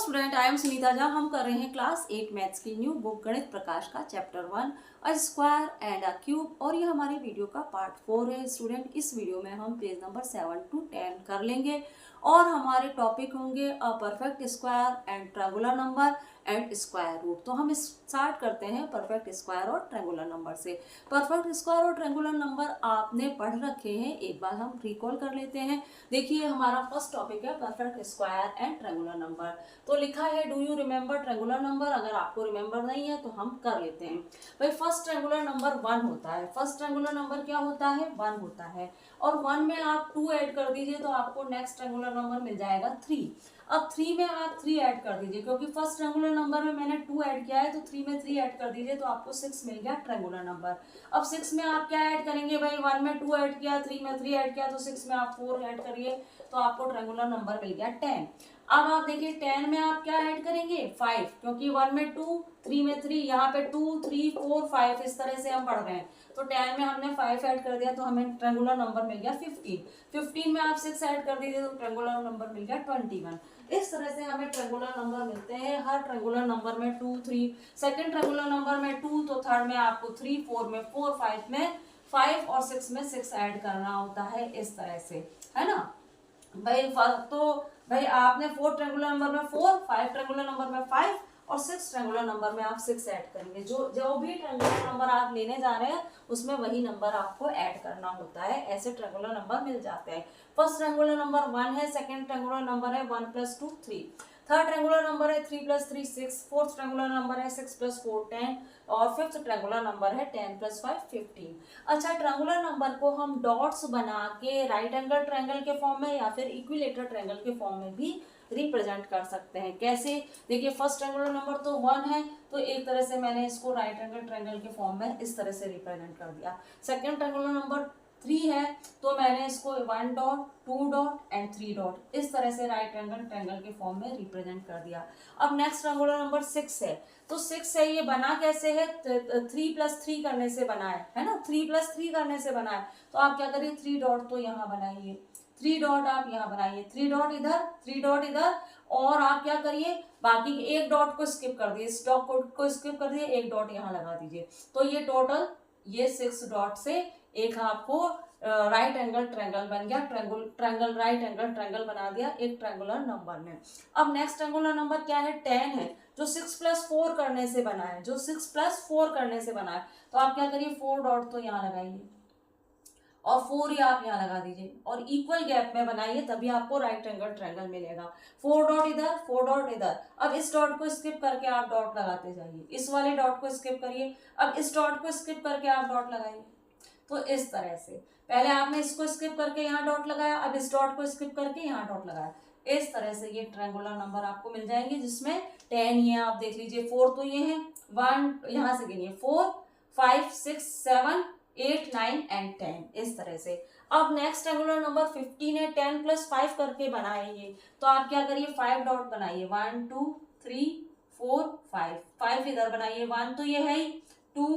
Student, I am Sunita Jha. हम कर रहे हैं क्लास 8 मैथ्स की न्यू बुक गणित प्रकाश का chapter 1 a square and a cube, और ये हमारे वीडियो का पार्ट 4 है। स्टूडेंट, इस वीडियो में हम पेज नंबर 7 to 10 कर लेंगे और हमारे टॉपिक होंगे a perfect square and triangular number and square root. तो हम स्टार्ट करते हैं परफेक्ट स्क्वायर और ट्रायंगुलर नंबर से। परफेक्ट स्क्वायर और ट्रायंगुलर नंबर आपने पढ़ रखे हैं, एक बार हम रिकॉल कर लेते हैं। देखिए, हमारा फर्स्ट टॉपिक है perfect square and triangular number. तो लिखा है do you remember triangular number. अगर आपको रिमेंबर नहीं है तो हम कर लेते हैं। भाई, फर्स्ट ट्रायंगुलर नंबर 1 होता है। फर्स्ट ट्रायंगुलर नंबर क्या होता है? 1 होता है। और 1 में आप 2 ऐड कर दीजिए तो आपको नेक्स्ट ट्रायंगुलर नंबर मिल जाएगा 3। अब 3 में आप 3 ऐड कर दीजिए, क्योंकि फर्स्ट ट्रायंगुलर नंबर में मैंने 2 ऐड किया है, तो 3 में 3 ऐड कर दीजिए तो आपको 6 मिल गया ट्रायंगुलर नंबर। अब 6 में आप क्या ऐड करेंगे? भाई, 1 में 2 ऐड किया, 3 में 3 ऐड किया, तो 6 में आप 4 ऐड करिए तो आपको ट्रायंगुलर नंबर मिल गया 10। अब आप देखिए 10 में आप क्या ऐड करेंगे? 5, क्योंकि 1 में 2, 3 में 3, यहाँ पे 2, 3, 4, 5 इस तरह से हम बढ़ रहे हैं। तो 10 में हमने 5 ऐड कर दिया तो हमें ट्रायंगुलर नंबर मिल गया 15। 15 में आप 6 ऐड कर दीजिए तो ट्रायंगुलर नंबर मिल गया 21। इस तरह से हमें ट्रायंगुलर नंबर मिलते हैं। हर ट्रायंगुलर नंबर में 2, 3, सेकंड ट्रायंगुलर नंबर में 2, तो थर्ड में आपको 3, 4 में 4, 5 में 5 और 6 में 6 ऐड करना होता है, इस तरह से, है ना भाई। तो भाई आपने 4 ट्रायंगुलर नंबर में 4, 5 ट्रायंगुलर नंबर में 5 और 6 ट्रायंगुलर नंबर में आप 6 ऐड करेंगे। जो भी ट्रायंगुलर नंबर आप लेने जा रहे हैं उसमें वही नंबर आपको ऐड करना होता है। ऐसे ट्रायंगुलर नंबर मिल जाते हैं। फर्स्ट ट्रायंगुलर नंबर 1 है, सेकंड ट्रायंगुलर नंबर है 1 + 2 3, थर्ड ट्रायंगुलर नंबर है 3 + 3 6, फोर्थ ट्रायंगुलर नंबर है 6 + 4 10 और फिफ्थ ट्रायंगुलर नंबर है 10 + 5 15। अच्छा, ट्रायंगुलर नंबर को हम डॉट्स बना के राइट एंगल ट्रायंगल के फॉर्म में या फिर इक्विलेटरल ट्रायंगल के फॉर्म में भी रिप्रेजेंट कर सकते हैं। कैसे? देखिए, फर्स्ट ट्रायंगुलर नंबर तो 1 है, तो एक तरह से मैंने इसको राइट एंगल ट्रायंगल के फॉर्म में इस तरह से रिप्रेजेंट कर दिया। सेकंड ट्रायंगुलर नंबर 3 है, तो मैंने इसको 1 डॉट 2 डॉट एंड 3 डॉट इस तरह से राइट एंगल ट्रायंगल के फॉर्म में रिप्रेजेंट कर दिया। अब नेक्स्ट ट्रायंगुलर नंबर 6 है, तो 6 है, ये बना कैसे है? 3 + 3 करने से बना है ना। 3 + 3 करने से बना है, तो आप क्या करिए? 3 डॉट तो यहाँ बनाइए, 3 डॉट आप यहाँ बनाइए, 3 डॉट इधर, 3 डॉट इधर, और आप क्या करिए? बाकी एक डॉट को स्किप कर दिए, इस डॉट को स्किप कर दिए, एक डॉट यहाँ लगा दीजिए। तो ये टोटल ये 6 डॉट से एक आपको राइट एंगल ट्रायंगल बन गया। ट्रायंगल राइट एंगल ट्रायंगल बना दिया एक ट्रायंगुलर नंबर में। अब नेक्स्ट ट्रायंगुलर नंबर क्या है? 10 है, जो 6 + 4 करने से बना है, जो 6 + 4 करने से बना है। तो आप क्या करिए? 4 डॉट तो यहाँ लगाइए और 4 ही आप यहाँ लगा दीजिए और इक्वल गैप में बनाइए, तभी आपको राइट एंगल ट्रायंगल मिलेगा। 4 डॉट इधर, 4 डॉट इधर। अब इस डॉट को स्किप करके आप डॉट लगाते जाइए, इस वाले डॉट को स्किप करिए, अब इस डॉट को स्किप करके आप डॉट लगाइए। तो इस तरह से पहले आपने इसको स्किप करके यहाँ डॉट लगाया, अब इस डॉट को स्किप करके यहाँ डॉट लगाया। इस तरह से ये ट्रायंगुलर नंबर आपको मिल जाएंगे, जिसमें 10 ये आप देख लीजिए, 4 तो ये है, 1 यहाँ से गिनिए, 4 5 6 7 8 9 एंड 10 इस तरह से। अब नेक्स्ट ट्रायंगुलर नंबर 15 है, 10 + 5 करके बनाएंगे, तो आप क्या करिए? 5 डॉट बनाइए, 1 2 3 4 5, 5 इधर बनाइए, 1 तो ये है ही, 2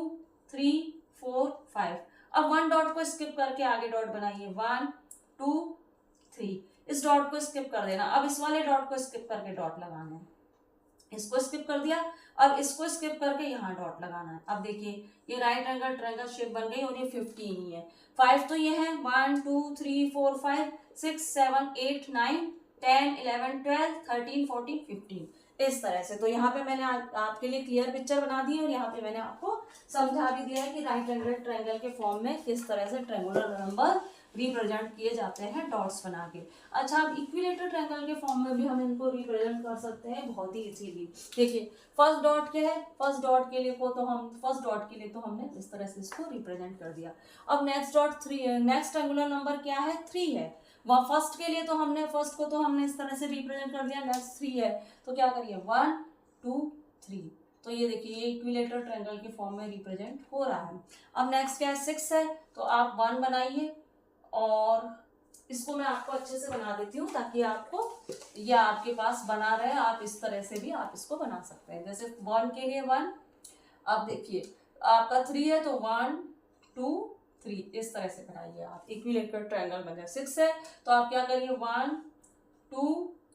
3 4 5। अब 1 डॉट को स्किप करके आगे डॉट बनाइए, 1 2 3, इस डॉट को स्किप कर देना। अब इस वाले डॉट को स्किप करके डॉट लगाना है, इसको स्किप कर दिया, अब इसको स्किप करके यहाँ डॉट लगाना है। अब देखिए, ये राइट एंगल ट्रायंगल शेप बन गई और ये 15 ही है। 5 तो ये है, 1 2 3 4 5 6 7 8 9 10 11 12 13 14 15 इस तरह से। तो यहाँ पे मैंने आपके लिए क्लियर पिक्चर बना दी है और यहाँ पे मैंने आपको समझा भी दिया है कि राइट एंगल ट्रायंगल के फॉर्म में किस तरह से ट्रायंगुलर नंबर रिप्रेजेंट किए जाते हैं डॉट्स बना के। अच्छा, अब इक्विलेटरल ट्रायंगल के फॉर्म में भी हम इनको रिप्रेजेंट कर सकते हैं बहुत ही इजीली। देखिए, फर्स्ट डॉट क्या है? फर्स्ट डॉट के लिए तो हमने इस तरह से इसको रिप्रेजेंट कर दिया। अब नेक्स्ट डॉट 3 है, नेक्स्ट ट्रायंगुलर नंबर क्या है? 3 है। वह फर्स्ट के लिए तो हमने इस तरह से रिप्रेजेंट कर दिया, नेक्स्ट 3 है, तो क्या करिए? 1 2 3, तो ये देखिए ये इक्विलेटरल ट्रायंगल के फॉर्म में रिप्रेजेंट हो रहा है। अब नेक्स्ट क्या है? 6 है, तो आप 1 बनाइए और इसको मैं आपको अच्छे से बना देती हूँ ताकि आपको ये आपके पास बना रहे। आप इस तरह से भी आप इसको बना सकते हैं, जैसे 1 के लिए 1। अब देखिए आपका 3 है, तो 1 2 3 इस तरह से बनाइए आप, इक्विलेटरल ट्रायंगल बन जाए। 6 है, तो आप क्या करिए? 1 2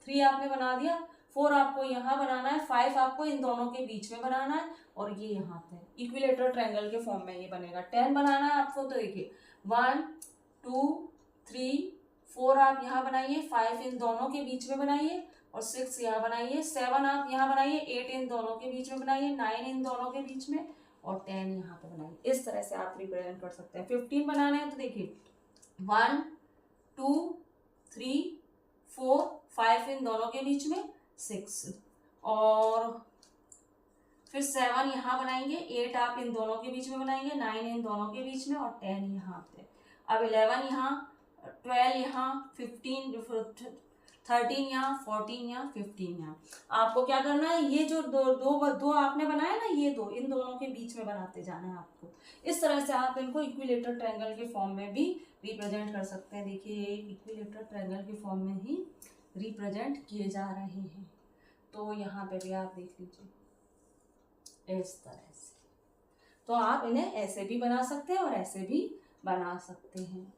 3 आपने बना दिया, 4 आपको यहाँ बनाना है, 5 आपको इन दोनों के बीच में बनाना है, और ये यहाँ पे इक्विलेटरल ट्रायंगल के फॉर्म में ये बनेगा। 10 बनाना है आपको, तो देखिए 1 2 3 4 आप यहाँ बनाइए, 5 इन दोनों के बीच में बनाइए, और 6 यहाँ बनाइए, 7 आप यहाँ बनाइए, 8 इन दोनों के बीच में बनाइए, 9 इन दोनों के बीच में, और 10 यहाँ पे बनाइए। इस तरह से आप रिप्रेजेंट कर सकते हैं। 15 बनाना है तो देखिए 1 2 3 4 5 इन दोनों के बीच में, 6, और फिर 7 यहाँ बनाएंगे, 8 आप इन दोनों के बीच में बनाएंगे, 9 इन दोनों के बीच में, और 10 यहाँ पे। अब 11 यहाँ, 12 यहाँ, 15 13 यहाँ, 14 यहाँ, 15 यहाँ। आपको क्या करना है, ये जो दो आपने बनाया ना, ये दो इन दोनों के बीच में बनाते जाना है आपको। इस तरह से आप इनको इक्विलेटरल ट्रायंगल के फॉर्म में भी रिप्रेजेंट कर सकते हैं। देखिए इक्विलेटरल ट्रायंगल के फॉर्म में ही रिप्रेजेंट किए जा रहे हैं। तो यहाँ पे भी आप देख लीजिए इस तरह से। तो आप इन्हें ऐसे भी बना सकते हैं और ऐसे भी बना सकते हैं।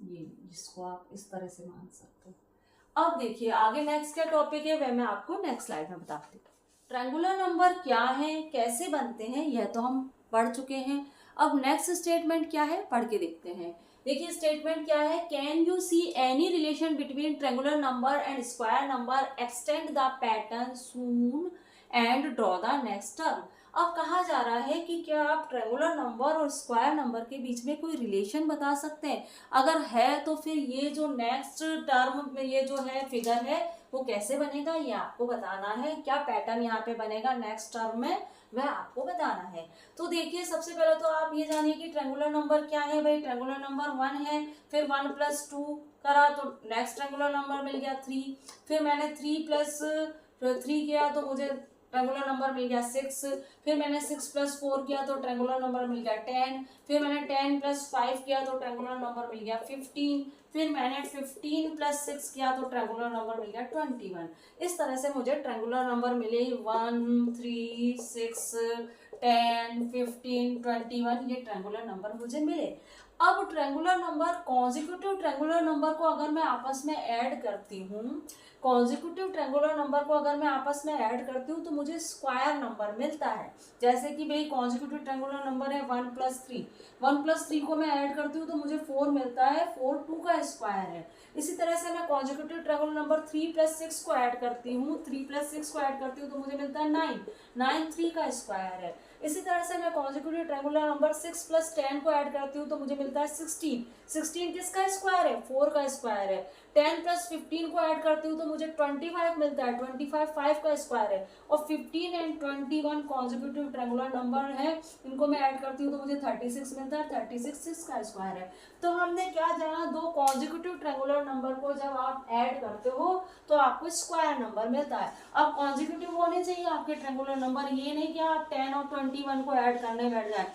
ये जिसको आप इस तरह से मान सकते हो। अब देखिए आगे नेक्स्ट क्या टॉपिक है, वह मैं आपको नेक्स्ट स्लाइड में बताती हूँ। ट्रायंगुलर नंबर क्या है, कैसे बनते हैं, यह तो हम पढ़ चुके हैं। अब नेक्स्ट स्टेटमेंट क्या है, पढ़ के देखते हैं। देखिए स्टेटमेंट क्या है, can you see any relation between triangular number and square number, extend the pattern soon and draw the next term. अब कहा जा रहा है कि क्या आप ट्रायंगुलर नंबर और स्क्वायर नंबर के बीच में कोई रिलेशन बता सकते हैं। अगर है तो फिर ये जो नेक्स्ट टर्म में ये जो है फिगर है वो कैसे बनेगा, ये आपको बताना है। क्या पैटर्न यहाँ पे बनेगा नेक्स्ट टर्म में, वह आपको बताना है। तो देखिए सबसे पहले तो आप ये जानिए कि ट्रायंगुलर नंबर क्या है। भाई ट्रायंगुलर नंबर 1 है, फिर 1 + 2 करा तो नेक्स्ट ट्रायंगुलर नंबर मिल गया 3, फिर मैंने 3 + 3 किया तो मुझे ट्रायंगुलर नंबर मिल गया 6, फिर मैंने 6 + 4 किया तो ट्रायंगुलर नंबर मिल गया 10, फिर मैंने 10 + 5 किया तो ट्रायंगुलर नंबर मिल गया 15, फिर मैंने 15 + 6 किया तो ट्रायंगुलर नंबर मिल गया 21। इस तरह से मुझे ट्रायंगुलर नंबर मिले 1 3 6 10 15 21, ये ट्रायंगुलर नंबर मुझे मिले। अब triangular number consecutive triangular number को अगर मैं आपस में ऐड करती हूँ, कॉन्जिक्यूटिव ट्रायंगुलर नंबर को अगर मैं आपस में ऐड करती हूँ तो मुझे स्क्वायर नंबर मिलता है। जैसे कि भाई कॉन्जिक्यूटिव ट्रायंगुलर नंबर है 1 + 3, 1 + 3 को मैं ऐड करती हूँ तो मुझे 4 मिलता है, 4 2 का स्क्वायर है। इसी तरह से मैं कॉन्जिक्यूटिव ट्रायंगुलर नंबर 3 + 6 को ऐड करती हूँ, 3 + 6 को ऐड करती हूँ तो मुझे मिलता है 9, 9 3 का स्क्वायर है। इसी तरह से मैं कॉन्जिक्यूटिव ट्रायंगुलर नंबर 6 + 10 को ऐड करती हूँ तो मुझे मिलता है 16, 16 किसका स्क्वायर है, 4 का स्क्वायर है। 10 + 15 को ऐड करती हूँ तो मुझे 25 मिलता है, 25 5 का स्क्वायर है। और 15 एंड 21 कॉन्जिक्यूटिव ट्रायंगुलर नंबर है, इनको मैं ऐड करती हूँ तो मुझे 36 मिलता है, 36 6 का स्क्वायर है। तो हमने क्या जाना, दो कॉन्जिक्यूटिव ट्रायंगुलर नंबर को जब आप ऐड करते हो तो आपको स्क्वायर नंबर मिलता है। अब कॉन्जिक्यूटिव होने चाहिए आपके ट्रायंगुलर नंबर, ये नहीं कि आप 10 और 21 को ऐड करने बैठ जाए।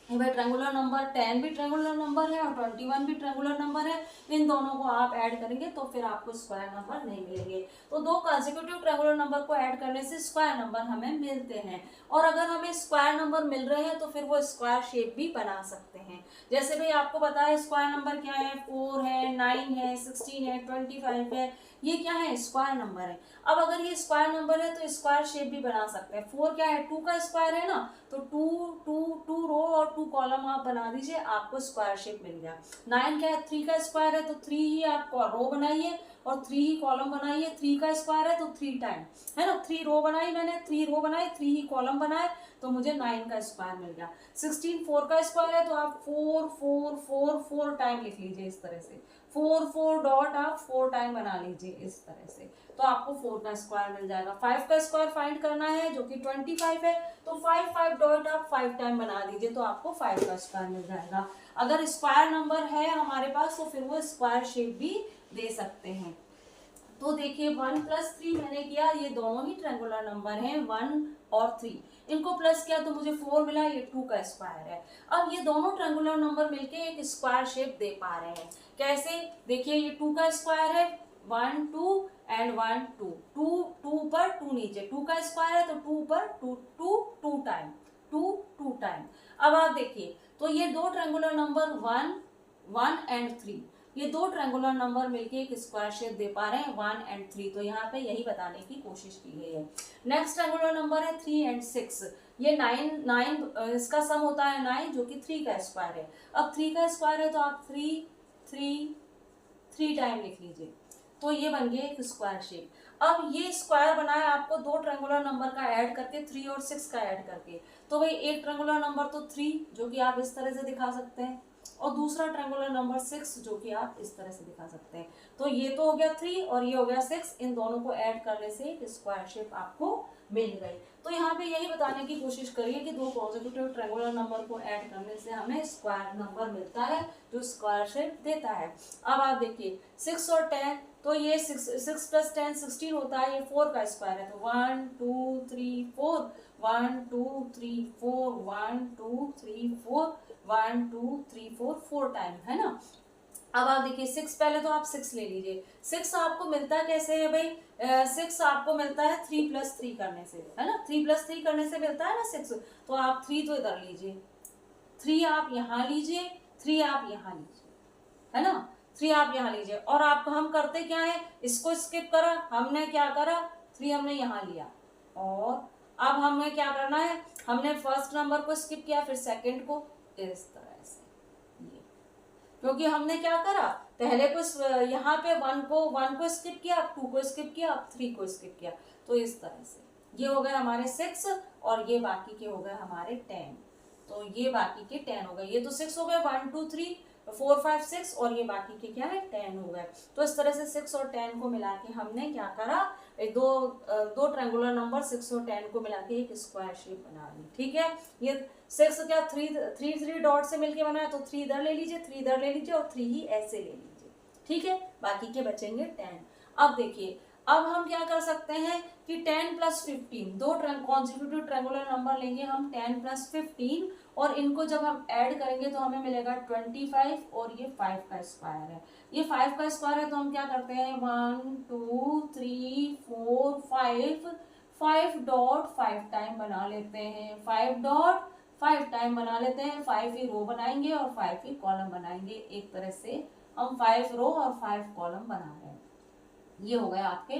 भाई ट्रायंगुलर नंबर 10 भी ट्रायंगुलर नंबर है और 21 भी ट्रायंगुलर नंबर है, इन दोनों को आप ऐड करेंगे तो फिर आपको स्क्वायर नंबर नहीं मिलेंगे। तो दो कंसेक्यूटिव ट्रायंगुलर नंबर को ऐड करने से स्क्वायर नंबर हमें मिलते हैं। और अगर हमें स्क्वायर नंबर मिल रहे हैं तो फिर वो स्क्वायर शेप भी बना सकते हैं। जैसे भाई आपको पता है स्क्वायर नंबर क्या है, 4 है, 9 है, 16 है, 25 है, ये क्या है, स्क्वायर नंबर है। अब अगर ये स्क्वायर नंबर है तो स्क्वायर शेप भी बना सकते हैं। 4 क्या है, 2 का स्क्वायर है ना, तो 2 रो और 2 कॉलम आप बना दीजिए, आपको स्क्वायर शेप मिल गया। 9 क्या है, 3 का स्क्वायर है, तो 3 ही आप रो बनाइए और 3 ही कॉलम बनाइए। 3 का स्क्वायर है तो 3 टाइम है ना, 3 रो बनाई मैंने, 3 रो बनाए, 3 ही कॉलम बनाए तो मुझे 9 का स्क्वायर मिल गया। 16 4 का स्क्वायर है तो आप 4 4 4 4 टाइम लिख लीजिए इस तरह से, 4 4 डॉट आप 4 टाइम बना लीजिए इस तरह से, तो आपको 4 का स्क्वायर मिल जाएगा। 5 का स्क्वायर फाइंड करना है जो कि 25 है, तो 5 5 डॉट आप 5 टाइम बना दीजिए तो आपको 5 का स्क्वायर मिल जाएगा। अगर स्क्वायर नंबर है हमारे पास तो फिर वो स्क्वायर शेप भी दे सकते हैं। तो देखिए 1 + 3 मैंने किया, ये दोनों ही ट्रायंगुलर नंबर हैं 1 और 3, इनको प्लस किया तो मुझे 4 मिला, ये 2 का स्क्वायर है। अब ये दोनों ट्रायंगुलर नंबर मिलके एक स्क्वायर शेप दे पा रहे हैं। कैसे, देखिए ये 2 का स्क्वायर है, 1 2 एंड 1 2, 2 पर 2 नीचे, 2 का स्क्वायर है तो 2 पर 2 2 2 टाइम, 2 2 टाइम। अब आप देखिए तो ये दो ट्रायंगुलर नंबर 1 1 एंड 3, ये दो ट्रायंगुलर नंबर मिलके एक स्क्वायर शेप दे पा रहे हैं 1 and 3, तो यहाँ पे यही बताने की कोशिश की गई है। नेक्स्ट ट्रायंगुलर नंबर है 3 and 6, ये 9 इसका सम होता है 9 जो कि 3 का स्क्वायर है। अब 3 का स्क्वायर है तो आप 3 टाइम लिख लीजिए, तो ये बन गया एक स्क्वायर शेप। अब ये स्क्वायर बनाया आपको दो ट्रायंगुलर नंबर का ऐड करके, 3 और 6 का ऐड करके। तो भाई एक ट्रायंगुलर नंबर तो 3 जो कि आप इस तरह से दिखा सकते हैं, और दूसरा ट्रायंगुलर नंबर 6 जो कि आप इस तरह से दिखा सकते हैं। तो ये तो हो गया 3 और ये हो गया 6, इन दोनों को ऐड करने से एक स्क्वायर शेप आपको मिल गई। तो यहाँ पे यही बताने की कोशिश करिए कि दो कॉन्सेक्यूटिव ट्रायंगुलर नंबर को ऐड करने से हमें स्क्वायर नंबर मिलता है जो स्क्वायर शेप देता है। अब आप देखिए 6 और 10, तो ये 6 + 10 16 होता है, ये 4 का स्क्वायर है, तो 1 2 3 4 1 2 3 4 1 2 3 4 1 2 3 4 4 टाइम, है ना। अब आप देखिए 6, पहले तो आप 6 ले लीजिए। 6 आपको मिलता कैसे है भाई? 6 आपको मिलता है 3 + 3 करने से, है ना। 3 + 3 करने से मिलता है ना 6, तो आप 3 तो इधर लीजिए, 3 आप यहाँ लीजिए, 3 आप यहाँ लीजिए, है ना। 3 आप यहाँ लीजिए, और आप हम करते क्या है, इसको स्किप करा, हमने क्या करा, 3 हमने यहाँ लिया, और अब हमें क्या करना है, हमने फर्स्ट नंबर को स्किप किया, फिर सेकंड को, इस तरह से ये, क्योंकि हमने क्या करा, पहले को यहाँ पे 1 को स्किप किया, 2 को स्किप किया, 3 को स्किप किया, तो इस तरह से ये हो गए हमारे 6 और ये बाकी के हो गए हमारे 10, तो ये बाकी के 10 हो गए। ये तो 6 हो गए, 1 2 3 4 5 6, और ये बाकी के क्या है 10 हो गए। तो इस तरह से 6 और 10 को मिला के हमने क्या करा, दो ट्रायंगुलर नंबर 6 और 10 को मिला के एक स्क्वायर शेप बना ली। ठीक है, ये 6 क्या 3 डॉट से मिलके बना है, तो 3 इधर ले लीजिए, 3 इधर ले लीजिए, और 3 ही ऐसे ले लीजिए। ठीक है, बाकी के बचेंगे 10। अब देखिए, अब हम क्या कर सकते हैं कि 10 + 15, दो कॉन्सेक्यूटिव ट्रायंगुलर नंबर लेंगे हम 10 + 15, और इनको जब हम ऐड करेंगे तो हमें मिलेगा 25, और ये 5 का स्क्वायर है। ये 5 का स्क्वायर है, तो हम क्या करते हैं 1 2 3 4 5 डॉट 5 टाइम बना लेते हैं, 5 डॉट 5 टाइम बना लेते हैं। 5 ही रो बनाएंगे और 5 ही कॉलम बनाएंगे। एक तरह से हम 5 रो और 5 कॉलम बना रहे हैं। ये हो गया आपके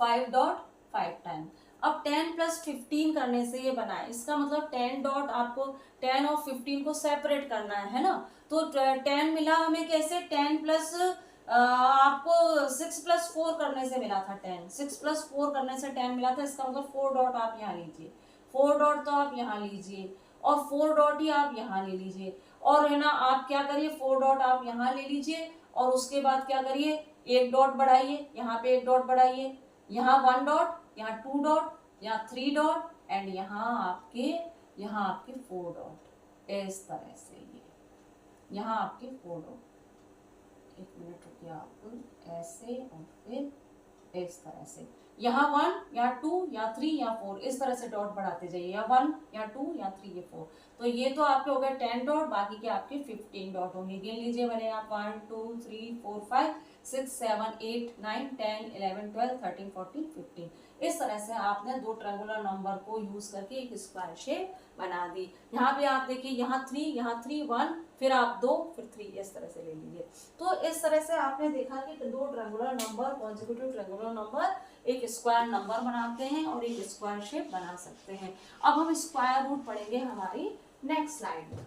5 डॉट 5 टाइम। अब 10 + 15 करने से ये बना है, इसका मतलब 10 डॉट, आपको 10 और 15 को सेपरेट करना है ना। तो 10 मिला हमें कैसे, 10 प्लस आपको 6 + 4 करने से मिला था 10, 6 + 4 करने से 10 मिला था। इसका मतलब 4 डॉट आप यहाँ लीजिए, 4 डॉट तो आप यहाँ लीजिए, और 4 डॉट ही आप यहाँ ले लीजिए, और है ना आप क्या करिए 4 डॉट आप यहाँ ले लीजिए, और उसके बाद क्या करिए, एक डॉट बढ़ाइए, यहाँ पे एक डॉट बढ़ाइए, यहाँ 1 डॉट, यहाँ 2 डॉट, यहाँ 3 डॉट, एंड यहाँ आपके 4 डॉट। इस तरह से ये यहाँ आपके 4 डॉट। एक मिनट रुकिए, आप ऐसे और फिर इस तरह से, यहाँ 1, यहाँ 2, यहाँ 3, यहाँ 4, इस तरह से डॉट बढ़ाते जाइए, यहाँ 1, यहाँ 2, यहाँ 3, ये 4। तो ये तो आपके हो गए 10 डॉट, बाकी के आपके 15 डॉट होंगे। गिन लीजिए मैंने यहाँ 1 2 3 4 5 6 7 8 9 10 11 12 13 14 15। इस तरह से आपने दो ट्रायंगुलर नंबर को यूज करके एक स्क्वायर शेप बना दी। यहाँ पे आप देखिए, यहाँ 3 1, फिर आप 2, फिर 3, इस तरह से ले लीजिए। तो इस तरह से आपने देखा कि दो triangular number, consecutive triangular number एक स्क्वायर नंबर बनाते हैं और एक स्क्वायर शेप बना सकते हैं। अब हम स्क्वायर रूट पढ़ेंगे हमारी नेक्स्ट स्लाइड में।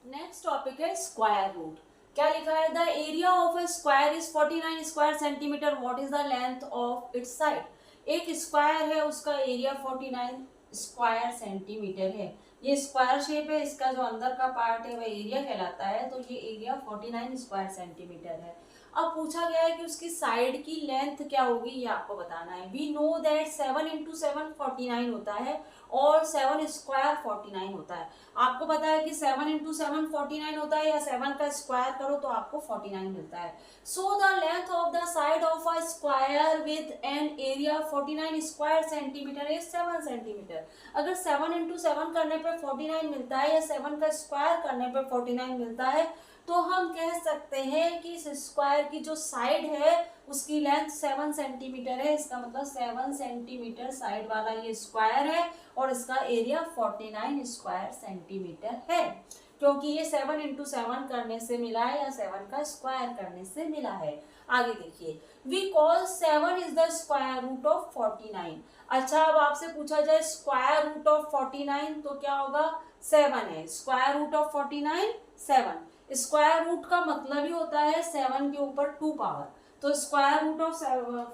नेक्स्ट टॉपिक है स्क्वायर रूट। क्या लिखा है, the area of A square is 49 square centimetre, what is the length of its side. एक स्क्वायर है, उसका एरिया 49 स्क्वायर सेंटीमीटर है। ये स्क्वायर शेप है, इसका जो अंदर का पार्ट है वह एरिया कहलाता है। तो ये एरिया 49 स्क्वायर सेंटीमीटर है। अब पूछा गया है कि उसकी साइड की लेंथ क्या होगी, ये आपको बताना है। वी नो दैट 7 × 7 49 होता है, और 7 स्क्वायर 49 होता है। आपको पता है कि 7 × 7 49 होता है, या 7 का स्क्वायर करो तो आपको 49 मिलता है। So the length of the side of a square with an area 49 square centimetre is 7 centimetre. अगर 7 × 7 करने पर 49 मिलता है, या 7 का स्क्वायर करने पर 49 मिलता है, तो हम कह सकते हैं कि इस स्क्वायर की जो साइड है उसकी लेंथ 7 सेंटीमीटर है। इसका मतलब 7 सेंटीमीटर साइड वाला ये स्क्वायर है, और इसका एरिया 49 स्क्वायर सेंटीमीटर है। क्योंकि ये 7 इंटू 7 करने से मिला है या 7 का स्क्वायर करने से मिला है। आगे देखिए, we call 7 is the square root of 49। अच्छा, अब आपसे पूछा जाए स्क्वायर रूट ऑफ 49 तो क्या होगा, 7 है। Square root of 49 7। Square root का मतलब ही होता है 7 के ऊपर 2 पावर। तो स्क्वायर रूट ऑफ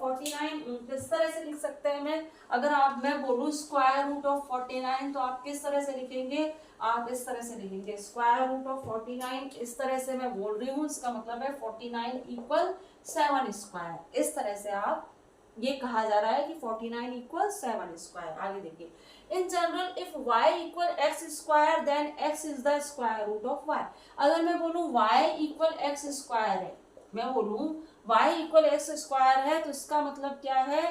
49 किस तरह से लिख सकते हैं मैं, अगर मैं बोलूँ स्क्वायर रूट ऑफ 49 तो आप किस तरह से लिखेंगे, आप इस तरह से लिखेंगे स्क्वायर रूट ऑफ 49। इस तरह से मैं बोल रही हूँ, इसका मतलब है 49 इक्वल 7 स्क्वायर। इस तरह से आप ये कहा जा रहा है कि 49 इक्वल 7 स्क्वायर। आगे देखिए, in general if y equal x square then x is the square root of y। अगर मैं बोलूँ y इक्वल एक्स स्क्वायर है, मैं बोलूँ y इक्वल एक्स स्क्वायर है, तो इसका मतलब क्या है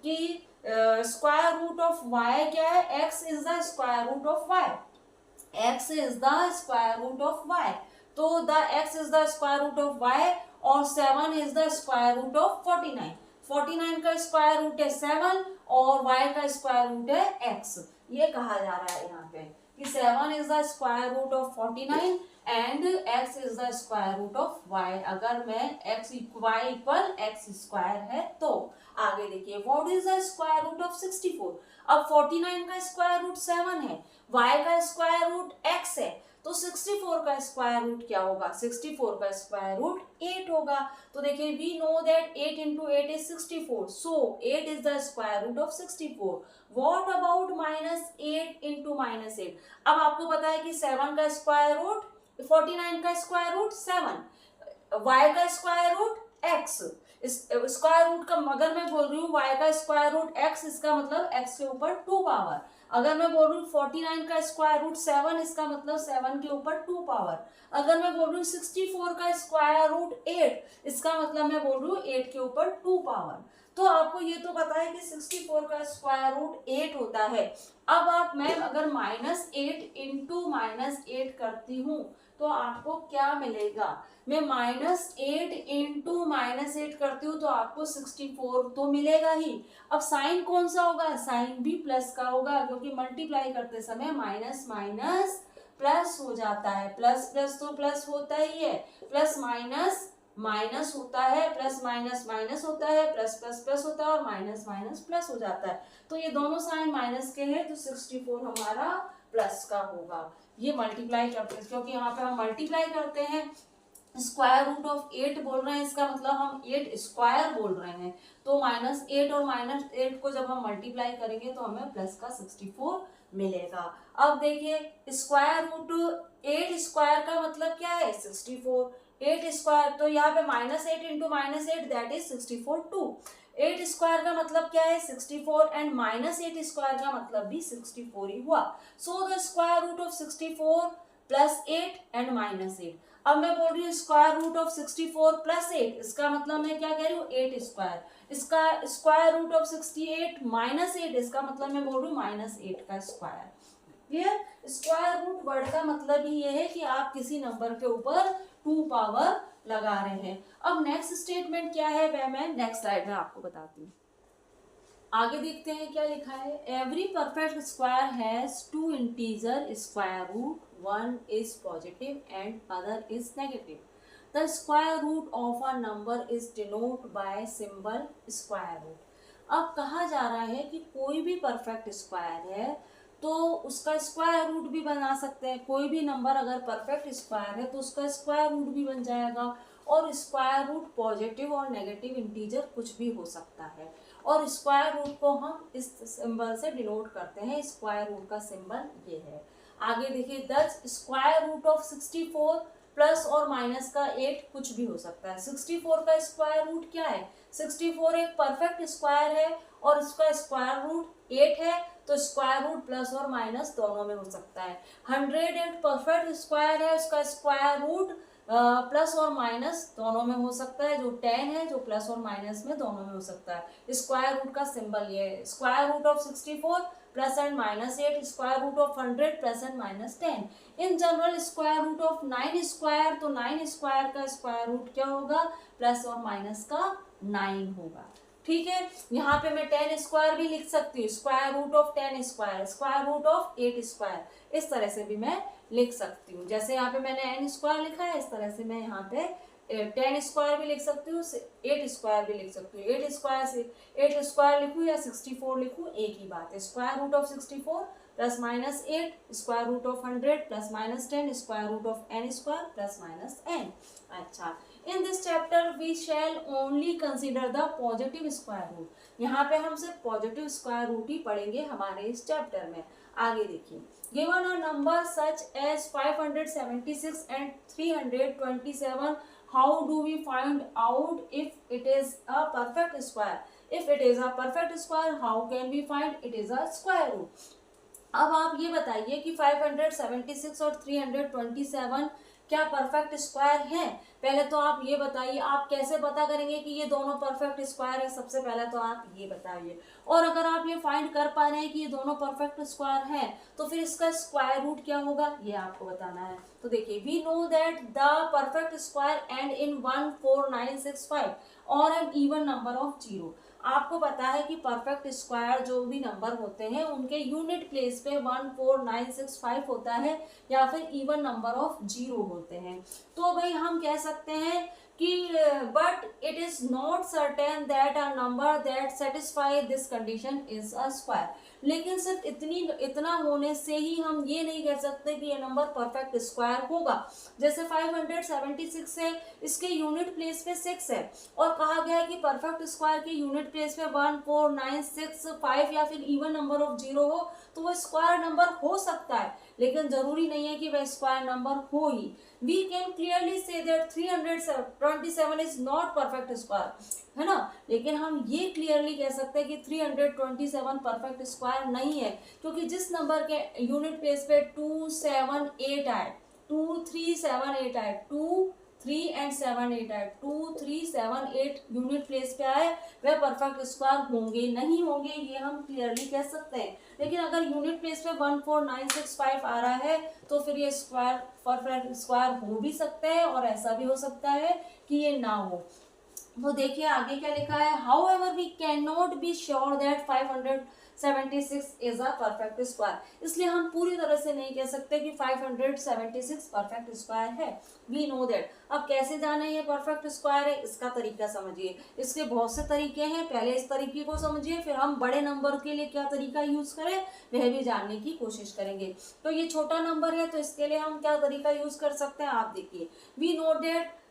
कि स्क्वायर रूट ऑफ y क्या है, x is the square root of y। x is the square root of y, तो the x is the square root of y और 7 is the square root of 49। 49 का square root है 7 और y का square root है x। ये कहा जा रहा है यहाँ पे कि 7 is the square root of 49 and x is the square root of y। अगर मैं y इक्वल x स्क्वायर है तो। आगे देखिए, what is the square root of 64। अब 49 का स्क्वायर रूट 7 है, y का स्क्वायर रूट x है, तो 64 का स्क्वायर रूट क्या होगा, 64 का स्क्वायर रूट 8 होगा। तो देखिए, we know that 8 into 8 is 64, so 8 is the square root of 64। What about -8 into -8। अब आपको पता है कि 7 का स्क्वायर रूट 49 का स्क्वायर रूट 7, y का स्क्वायर रूट x। इस स्क्वायर रूट का अगर मैं बोल रही हूँ y का स्क्वायर रूट x, इसका मतलब x के ऊपर 2 पावर। अगर मैं बोल रही हूँ 49 का स्क्वायर रूट 7, इसका मतलब 7 के ऊपर 2 पावर। अगर मैं बोल रही हूँ 64 का स्क्वायर रूट 8, इसका मतलब मैं बोल रही हूँ 8 के ऊपर 2 पावर। तो आपको ये तो पता है कि 64 का स्क्वायर रूट 8 होता है। अब आप मैं अगर -8 इंटू -8 करती हूँ तो आपको क्या मिलेगा, मैं -8 इंटू -8 करती हूँ तो आपको 64 तो मिलेगा ही। अब साइन कौन सा होगा, साइन भी प्लस का होगा, क्योंकि मल्टीप्लाई करते समय माइनस माइनस प्लस हो जाता है। प्लस प्लस तो प्लस होता ही है, प्लस माइनस माइनस होता है, प्लस माइनस माइनस होता है, प्लस प्लस प्लस होता है और माइनस माइनस प्लस हो जाता है। तो ये दोनों साइन माइनस के हैं, तो 64 हमारा प्लस का होगा। ये मल्टीप्लाई करते हैं, क्योंकि यहाँ पे हम मल्टीप्लाई करते हैं, स्क्वायर रूट ऑफ 8 बोल रहे हैं, इसका मतलब हम 8 स्क्वायर बोल रहे हैं। तो -8 और -8 को जब हम मल्टीप्लाई करेंगे तो हमें प्लस का 64 मिलेगा। अब देखिए, स्क्वायर रूट 8 स्क्वायर का मतलब क्या है, 64। 8 स्क्वायर, तो यहाँ पे -8 इंटू -8 दैट इज 64 2। 8 स्क्वायर का मतलब क्या है, 64 एंड -8 स्क्वायर का मतलब भी 64 ही हुआ। So the square root of 64 plus 8 and -8। अब मैं बोल रही हूँ स्क्वायर रूट ऑफ 64 प्लस 8, इसका मतलब मैं क्या कह रही हूँ 8 स्क्वायर। इसका स्क्वायर रूट ऑफ 68 -8, इसका मतलब मैं बोल रही हूँ -8 का square. Clear. Square root word का मतलब ही ये है कि आप किसी नंबर के ऊपर 2 पावर लगा रहे हैं। अब नेक्स्ट स्टेटमेंट क्या है वह मैं नेक्स्ट स्लाइड में आपको बताती हूँ। आगे देखते हैं क्या लिखा है। Every perfect square has 2 integer square root, one is positive and other is negative. The square root of a number is denoted by symbol square root. अब कहा जा रहा है कि कोई भी परफेक्ट स्क्वायर है तो उसका स्क्वायर रूट भी बना सकते हैं। कोई भी नंबर अगर परफेक्ट स्क्वायर है तो उसका स्क्वायर रूट भी बन जाएगा, और स्क्वायर रूट पॉजिटिव और नेगेटिव इंटीजर कुछ भी हो सकता है। और स्क्वायर रूट को हम इस सिंबल से डिनोट करते हैं। स्क्वायर रूट का सिंबल ये है। आगे देखिए, दस स्क्वायर रूट ऑफ 64 प्लस और माइनस का 8 कुछ भी हो सकता है। 64 का स्क्वायर रूट क्या है, 64 एक परफेक्ट स्क्वायर है और इसका स्क्वायर रूट 8 है, तो स्क्वायर रूट प्लस और माइनस दोनों में हो सकता है। 100 एक परफेक्ट स्क्वायर है, उसका स्क्वायर रूट प्लस और माइनस दोनों में हो सकता है। जो 10 है जो प्लस और माइनस में दोनों में हो सकता है। स्क्वायर रूट का सिंबल ये है। Square root of 64 plus and -8, square root of 100 plus and -10। In general square root of 9 square, तो 9 स्क्वायर का स्क्वायर रूट क्या होगा, प्लस और माइनस का 9 होगा। ठीक है। यहाँ पे मैं 10 स्क्वायर भी लिख सकती हूँ, square root of 10 square, square root of 8 square, इस तरह से भी मैं लिख सकती हूँ। जैसे यहाँ पे मैंने n स्क्वायर लिखा है, इस तरह से मैं यहाँ पे 10 स्क्वायर भी लिख सकती हूँ, 8 स्क्वायर भी लिख सकती हूँ। 8 स्क्वायर से 8 स्क्वायर लिखूँ या 64 लिखूँ, एक ही बात है। Square root of 64 plus minus 8, square root of 100 plus minus 10, square root of n square plus minus n। अच्छा, in this chapter we shall only consider the positive square root. यहाँ पे हम सिर्फ पॉजिटिव स्क्वायर रूट ही पढ़ेंगे हमारे इस chapter में। आगे देखिए, given a number such as 576 and 327, how do we find out if it is a perfect square? If it is a perfect square, how can we find it is a square root? अब आप ये बताइए कि 576 और 327 क्या perfect square हैं? पहले तो आप ये बताइए, आप कैसे पता करेंगे कि ये दोनों परफेक्ट स्क्वायर है? सबसे पहले तो आप ये बताइए। और अगर आप ये फाइंड कर पा रहे हैं कि ये दोनों परफेक्ट स्क्वायर हैं, तो फिर इसका स्क्वायर रूट क्या होगा, ये आपको बताना है। तो देखिए, we know that the perfect square and in 14965 और एन इवन नंबर ऑफ 0। आपको पता है कि परफेक्ट स्क्वायर जो भी नंबर होते हैं उनके यूनिट प्लेस पे 14965 होता है या फिर इवन नंबर ऑफ 0 होते हैं। तो भाई हम कह सकते हैं कि but it is not certain that a number that satisfy this condition is a square. लेकिन सिर्फ इतना होने से ही हम ये नहीं कह सकते कि ये नंबर परफेक्ट स्क्वायर होगा। जैसे 576 है, इसके यूनिट प्लेस पे 6 है और कहा गया है कि परफेक्ट स्क्वायर के यूनिट प्लेस पे 14965 या फिर इवन नंबर ऑफ 0 हो, तो वो स्क्वायर नंबर हो सकता है, लेकिन जरूरी नहीं है कि वह स्क्वायर नंबर हो ही। We can clearly say that 327 is not perfect square, है ना। लेकिन हम ये क्लियरली कह सकते हैं कि 327 परफेक्ट स्क्वायर नहीं है, क्योंकि जिस नंबर के यूनिट प्लेस पे 278 आए, 2378 आए, 2 3 एंड 7 8 आए, 2 3 7 8 यूनिट प्लेस पे आए, वह परफेक्ट स्क्वायर होंगे नहीं होंगे, ये हम क्लियरली कह सकते हैं। लेकिन अगर यूनिट प्लेस पे 14965 आ रहा है, तो फिर ये स्क्वायर परफेक्ट स्क्वायर हो भी सकते हैं और ऐसा भी हो सकता है कि ये ना हो। तो देखिए आगे क्या लिखा है, however we can not be sure that 576 is a perfect square. इसलिए हम पूरी तरह से नहीं कह सकते कि 576 परफेक्ट स्क्वायर है। We know that. अब कैसे जाने ये परफेक्ट स्क्वायर है, इसका तरीका समझिए। इसके बहुत से तरीके हैं, पहले इस तरीके को समझिए, फिर हम बड़े नंबर के लिए क्या तरीका यूज करें वह भी जानने की कोशिश करेंगे। तो ये छोटा नंबर है, तो इसके लिए हम क्या तरीका यूज कर सकते हैं, आप देखिए। वी नो दैट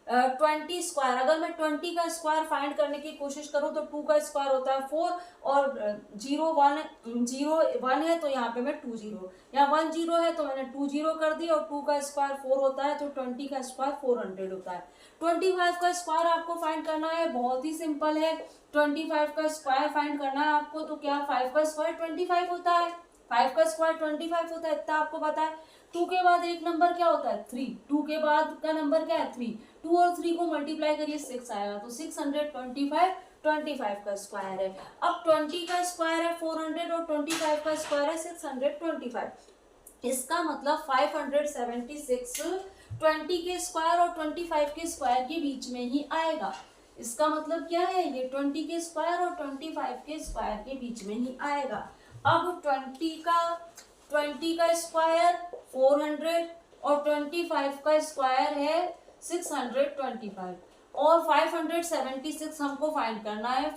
20 स्क्वायर, अगर मैं 20 का स्क्वायर फाइंड करने की कोशिश करूं तो 2 का स्क्वायर होता है 4 और 0 1 है तो यहाँ पे मैं 2 0, या 1 0 है तो मैंने 2 0 कर दी, और 2 का स्क्वायर 4 होता है तो 20 का स्क्वायर 400 होता है। 25 का स्क्वायर आपको फाइंड करना है, बहुत ही सिंपल है। 25 का स्क्वायर फाइंड करना है आपको, तो क्या 5 का स्क्वायर 25 होता है, 5 का स्क्वायर 25 होता है, इतना आपको पता है। 2 के बाद एक नंबर क्या होता है 3, 2 के बाद का नंबर क्या है 3, 2 और 3 को मल्टीप्लाई करिए 6 आएगा, तो 625 25 का स्क्वायर है। अब 20 का स्क्वायर है 400 और 25 का स्क्वायर है 625। इसका मतलब 576 20 के स्क्वायर और 25 के स्क्वायर के बीच में ही आएगा। इसका मतलब क्या है, ये 20 के स्क्वायर और 25 के स्क्वायर के बीच में ही आएगा। अब 20 का स्क्वायर 400 और 25 का स्क्वायर है 625 और 576 हमको फाइंड करना है।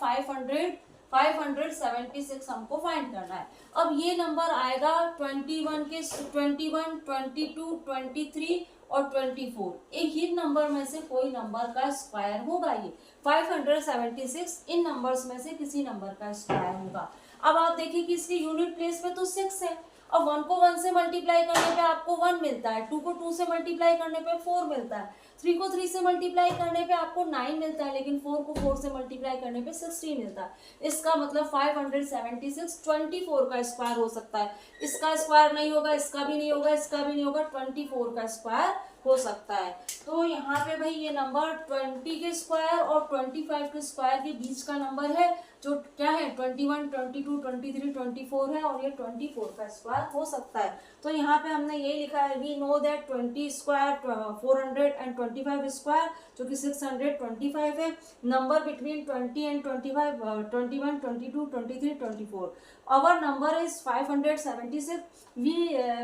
576 हमको फाइंड करना है। अब ये नंबर आएगा 21 के 21, 22, 23 और 24, एक ही नंबर में से कोई नंबर का स्क्वायर होगा। ये 576 इन नंबर्स में से किसी नंबर का स्क्वायर होगा। अब आप देखिए कि इसके यूनिट प्लेस पे तो 6 है। अब 1 को 1 से मल्टीप्लाई करने पे आपको 1 मिलता है, 2 को 2 से मल्टीप्लाई करने पे 4 मिलता है, 3 को 3 से मल्टीप्लाई करने पे आपको 9 मिलता है, लेकिन 4 को 4 से मल्टीप्लाई करने पे 16 मिलता है। इसका मतलब 576 24 का स्क्वायर हो सकता है। इसका स्क्वायर नहीं होगा, इसका भी नहीं होगा, इसका भी नहीं होगा, 24 का स्क्वायर हो सकता है। तो यहाँ पे भाई ये नंबर 20 के स्क्वायर और 25 के स्क्वायर के बीच का नंबर है, जो क्या है 21, 22, 23, 24 है, और ये 24 का स्क्वायर हो सकता है। तो यहाँ पे हमने ये लिखा है, we know that 20 square 425 square जो कि 625 है। Number between 20 and 25 21, 22, 23, 24। Our number is 576.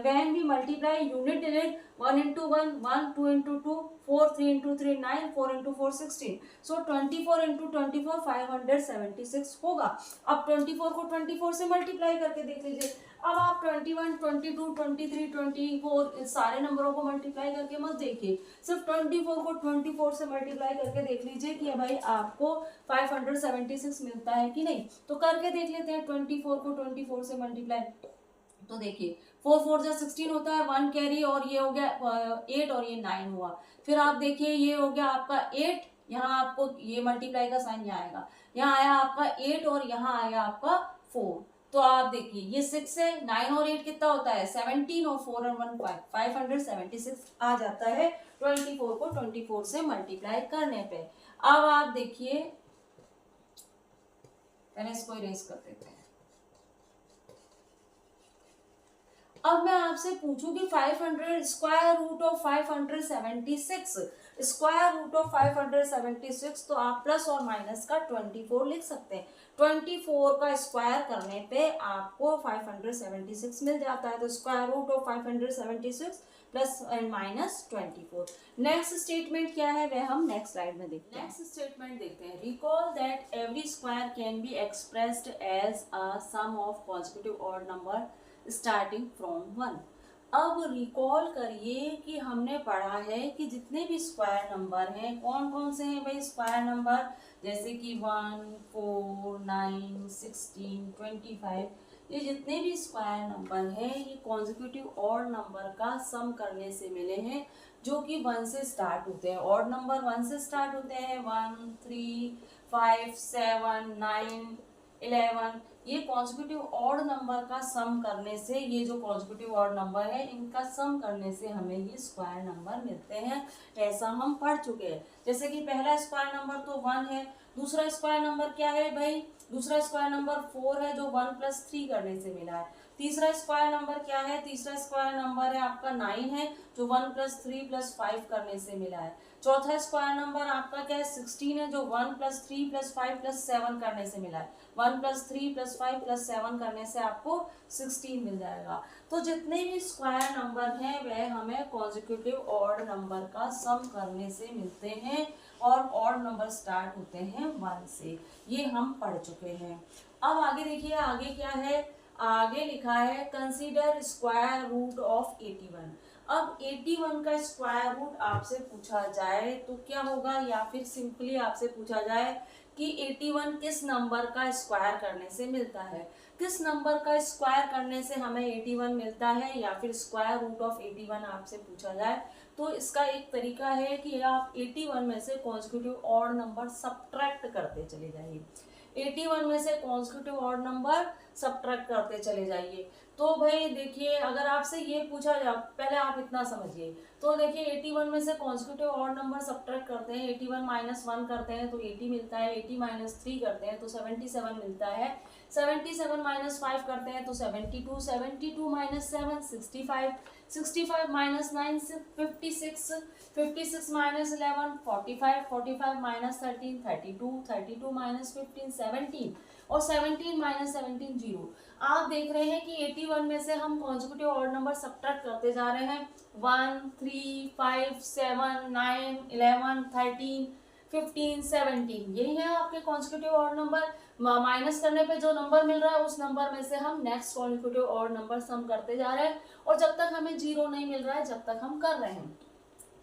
When we multiply unit digit 1 into 1, 1, 2 into 2, 4, 3 into 3, 9, 4 into 4, 16. So 24 into 24 576 होगा। अब 24 को 24 से मल्टीप्लाई करके देख लीजिए। अब आप 21, 22, 23, 24 सारे नंबरों को मल्टीप्लाई करके मत देखिए, सिर्फ 24 को 24 से मल्टीप्लाई करके देख लीजिए कि भाई आपको 576 मिलता है कि नहीं। तो करके देख लेते हैं 24 को 24 से मल्टीप्लाई। तो देखिए 4 4 जा 16 होता है, 1 कैरी, और ये हो गया 8 और ये 9 हुआ। फिर आप देखिए ये हो गया आपका 8, यहाँ आपको ये मल्टीप्लाई का साइन यहाँ आएगा, यहाँ आया आपका 8 और यहाँ आया आपका 4। तो आप देखिए ये 6 है, 9 और 8 कितना होता है 17, और 4 और 1 5, 576 आ जाता है 24 को 24 से मल्टीप्लाई करने पे। अब आप देखिए, पहले इसको इरेज कर देते हैं। अब मैं आपसे पूछूं कि 500 square root of 576, square root of 576, तो आप प्लस और माइनस का 24 लिख सकते हैं। 24 का स्क्वायर करने पे आपको 576 मिल जाता है। तो square root of 576 plus and minus 24। Next statement क्या है वह हम नेक्स्ट स्लाइड में देखते हैं। नेक्स्ट स्टेटमेंट देखते हैं, recall that every square can be expressed as a sum of positive odd number starting from 1। अब रिकॉल करिए कि हमने पढ़ा है कि जितने भी स्क्वायर नंबर हैं, कौन कौन से हैं भाई स्क्वायर नंबर, जैसे कि 1, 4, 9, 16, 25, ये जितने भी स्क्वायर नंबर हैं ये कॉन्जिक्यूटिव ऑड नंबर का सम करने से मिले हैं, जो कि 1 से स्टार्ट होते हैं। ऑड नंबर 1 से स्टार्ट होते हैं, 1, 3, 5, 7, 9, 11। ये कॉन्जिक्यूटिव ऑड नंबर का सम करने से, ये जो कॉन्जिक्यूटिव ऑड नंबर है इनका सम करने से हमें ये स्क्वायर नंबर मिलते हैं, ऐसा हम पढ़ चुके हैं। जैसे कि पहला स्क्वायर नंबर तो 1 है, दूसरा स्क्वायर नंबर क्या है भाई, दूसरा स्क्वायर नंबर 4 है जो 1 + 3 करने से मिला है। तीसरा स्क्वायर नंबर क्या है, तीसरा स्क्वायर नंबर है आपका 9 है जो 1 + 3 + 5 करने से मिला है। चौथा स्क्वायर नंबर आपका क्या है 16 है जो 1 + 3 + 5 + 7 करने से मिला है। 1 + 3 + 5 + 7 करने से आपको 16 मिल जाएगा। तो जितने भी स्क्वायर नंबर हैं वह हमें कॉन्जिक्यूटिव ऑड नंबर का सम करने से मिलते हैं, और ऑड नंबर स्टार्ट होते हैं 1 से, ये हम पढ़ चुके हैं। अब आगे देखिए, आगे क्या है, आगे लिखा है कंसीडर स्क्वायर रूट ऑफ 81। अब 81 का स्क्वायर रूट आपसे पूछा जाए तो क्या होगा, या फिर सिंपली आपसे पूछा जाए कि 81 किस नंबर का स्क्वायर करने से मिलता है, किस नंबर का स्क्वायर करने से हमें 81 मिलता है, या फिर स्क्वायर रूट ऑफ 81 आपसे पूछा जाए, तो इसका एक तरीका है कि आप 81 में से कॉन्जिक्यूटिव ऑड नंबर सब्ट्रैक्ट करते चले जाइए। 81 में से कॉन्जिक्यूटिव ऑड नंबर सब्ट्रैक्ट करते चले जाइए। तो भाई देखिए, अगर आपसे ये पूछा जाए, पहले आप इतना समझिए, तो देखिए 81 में से कॉन्जिक्यूटिव ऑड नंबर सब्ट्रैक्ट करते हैं, 81 - 1 करते हैं तो 80 मिलता है, 80 - 3 करते हैं तो 77 मिलता है, 77 - 5 करते हैं तो 72, 72 - 7 65, 65 - 9 56, 56 - 11 45, 45 - 13 32, 32 - 15 17, और 17 - 17 0। आप देख रहे हैं कि 81 में से हम कॉन्जिक्यूटिव ऑड नंबर सब्ट्रैक्ट करते जा रहे हैं, 1 3 5 7 9 11 13 15 17, यही है आपके कॉन्जिक्यूटिव ऑड नंबर। माइनस करने पे जो नंबर मिल रहा है उस नंबर में से हम नेक्स्ट कॉन्जिक्यूटिव ऑड नंबर सम करते जा रहे हैं, और जब तक हमें 0 नहीं मिल रहा है जब तक हम कर रहे हैं।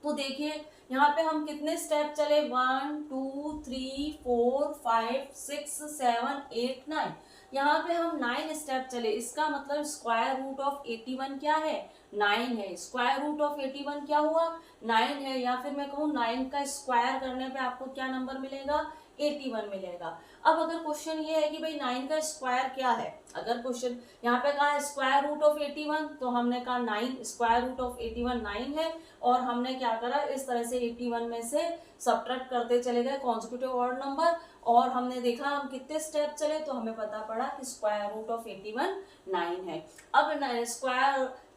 तो देखिए यहाँ पे हम कितने स्टेप चले, 1 2 3 4 5 6 7 8 9, यहाँ पे हम 9 स्टेप चले। इसका मतलब स्क्वायर रूट ऑफ 81 क्या है, 9 है। स्क्वायर रूट ऑफ 81 क्या हुआ, 9 है। या फिर मैं कहूँ 9 का स्क्वायर करने पे आपको क्या नंबर मिलेगा, 81 मिलेगा। अब अगर क्वेश्चन ये है कि भाई 9 का स्क्वायर क्या है, अगर क्वेश्चन यहाँ पे कहा स्क्वायर रूट ऑफ 81, तो हमने कहा 9 स्क्वायर रूट ऑफ 81 9 है, और हमने क्या करा, इस तरह से 81 में से सब्ट्रैक्ट करते चले गए कॉन्सेक्यूटिव ऑड नंबर, और हमने देखा हम कितने स्टेप चले, तो हमें पता पड़ा कि स्क्वायर रूट ऑफ 81 9 है। अब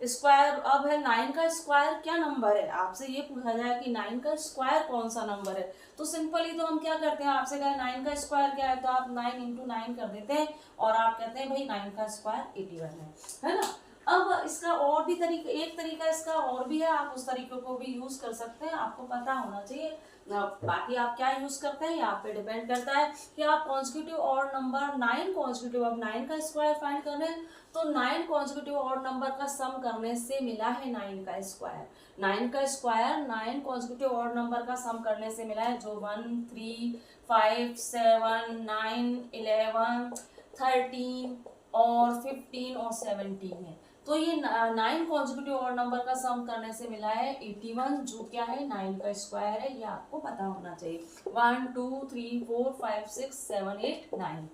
स्क्वायर अब है 9 का स्क्वायर क्या नंबर है, आपसे ये पूछा जाए कि 9 का स्क्वायर कौन सा नंबर है, तो सिंपली तो हम क्या करते हैं, आपसे कहा 9 का स्क्वायर क्या है, तो आप 9 इंटू 9 कर देते हैं और आप कहते हैं भाई 9 का स्क्वायर 81 है ना। अब इसका और भी एक तरीका इसका और भी है, आप उस तरीके को भी यूज कर सकते हैं, आपको पता होना चाहिए। बाकी आप क्या यूज करते हैं, यहाँ पे डिपेंड करता है कि आप कॉन्सेक्यूटिव ऑड नंबर 9 कॉन्सेक्यूटिव, अब 9 का स्क्वायर फाइंड कर रहे हैं, तो 9 कॉन्सेक्यूटिव ऑड नंबर का सम करने से मिला है 9 का स्क्वायर। 9 का स्क्वायर 9 कॉन्सेक्यूटिव ऑड नंबर का सम करने से मिला है, जो 1 3 5 7 9 11 13 और 15 और 17 है। तो ये 9 कॉन्सेक्यूटिव ऑड नंबर का सम करने से मिला है 81, जो क्या है 9 का स्क्वायर है, ये आपको पता होना चाहिए। 1 2 3 4 5 6 7 8 9,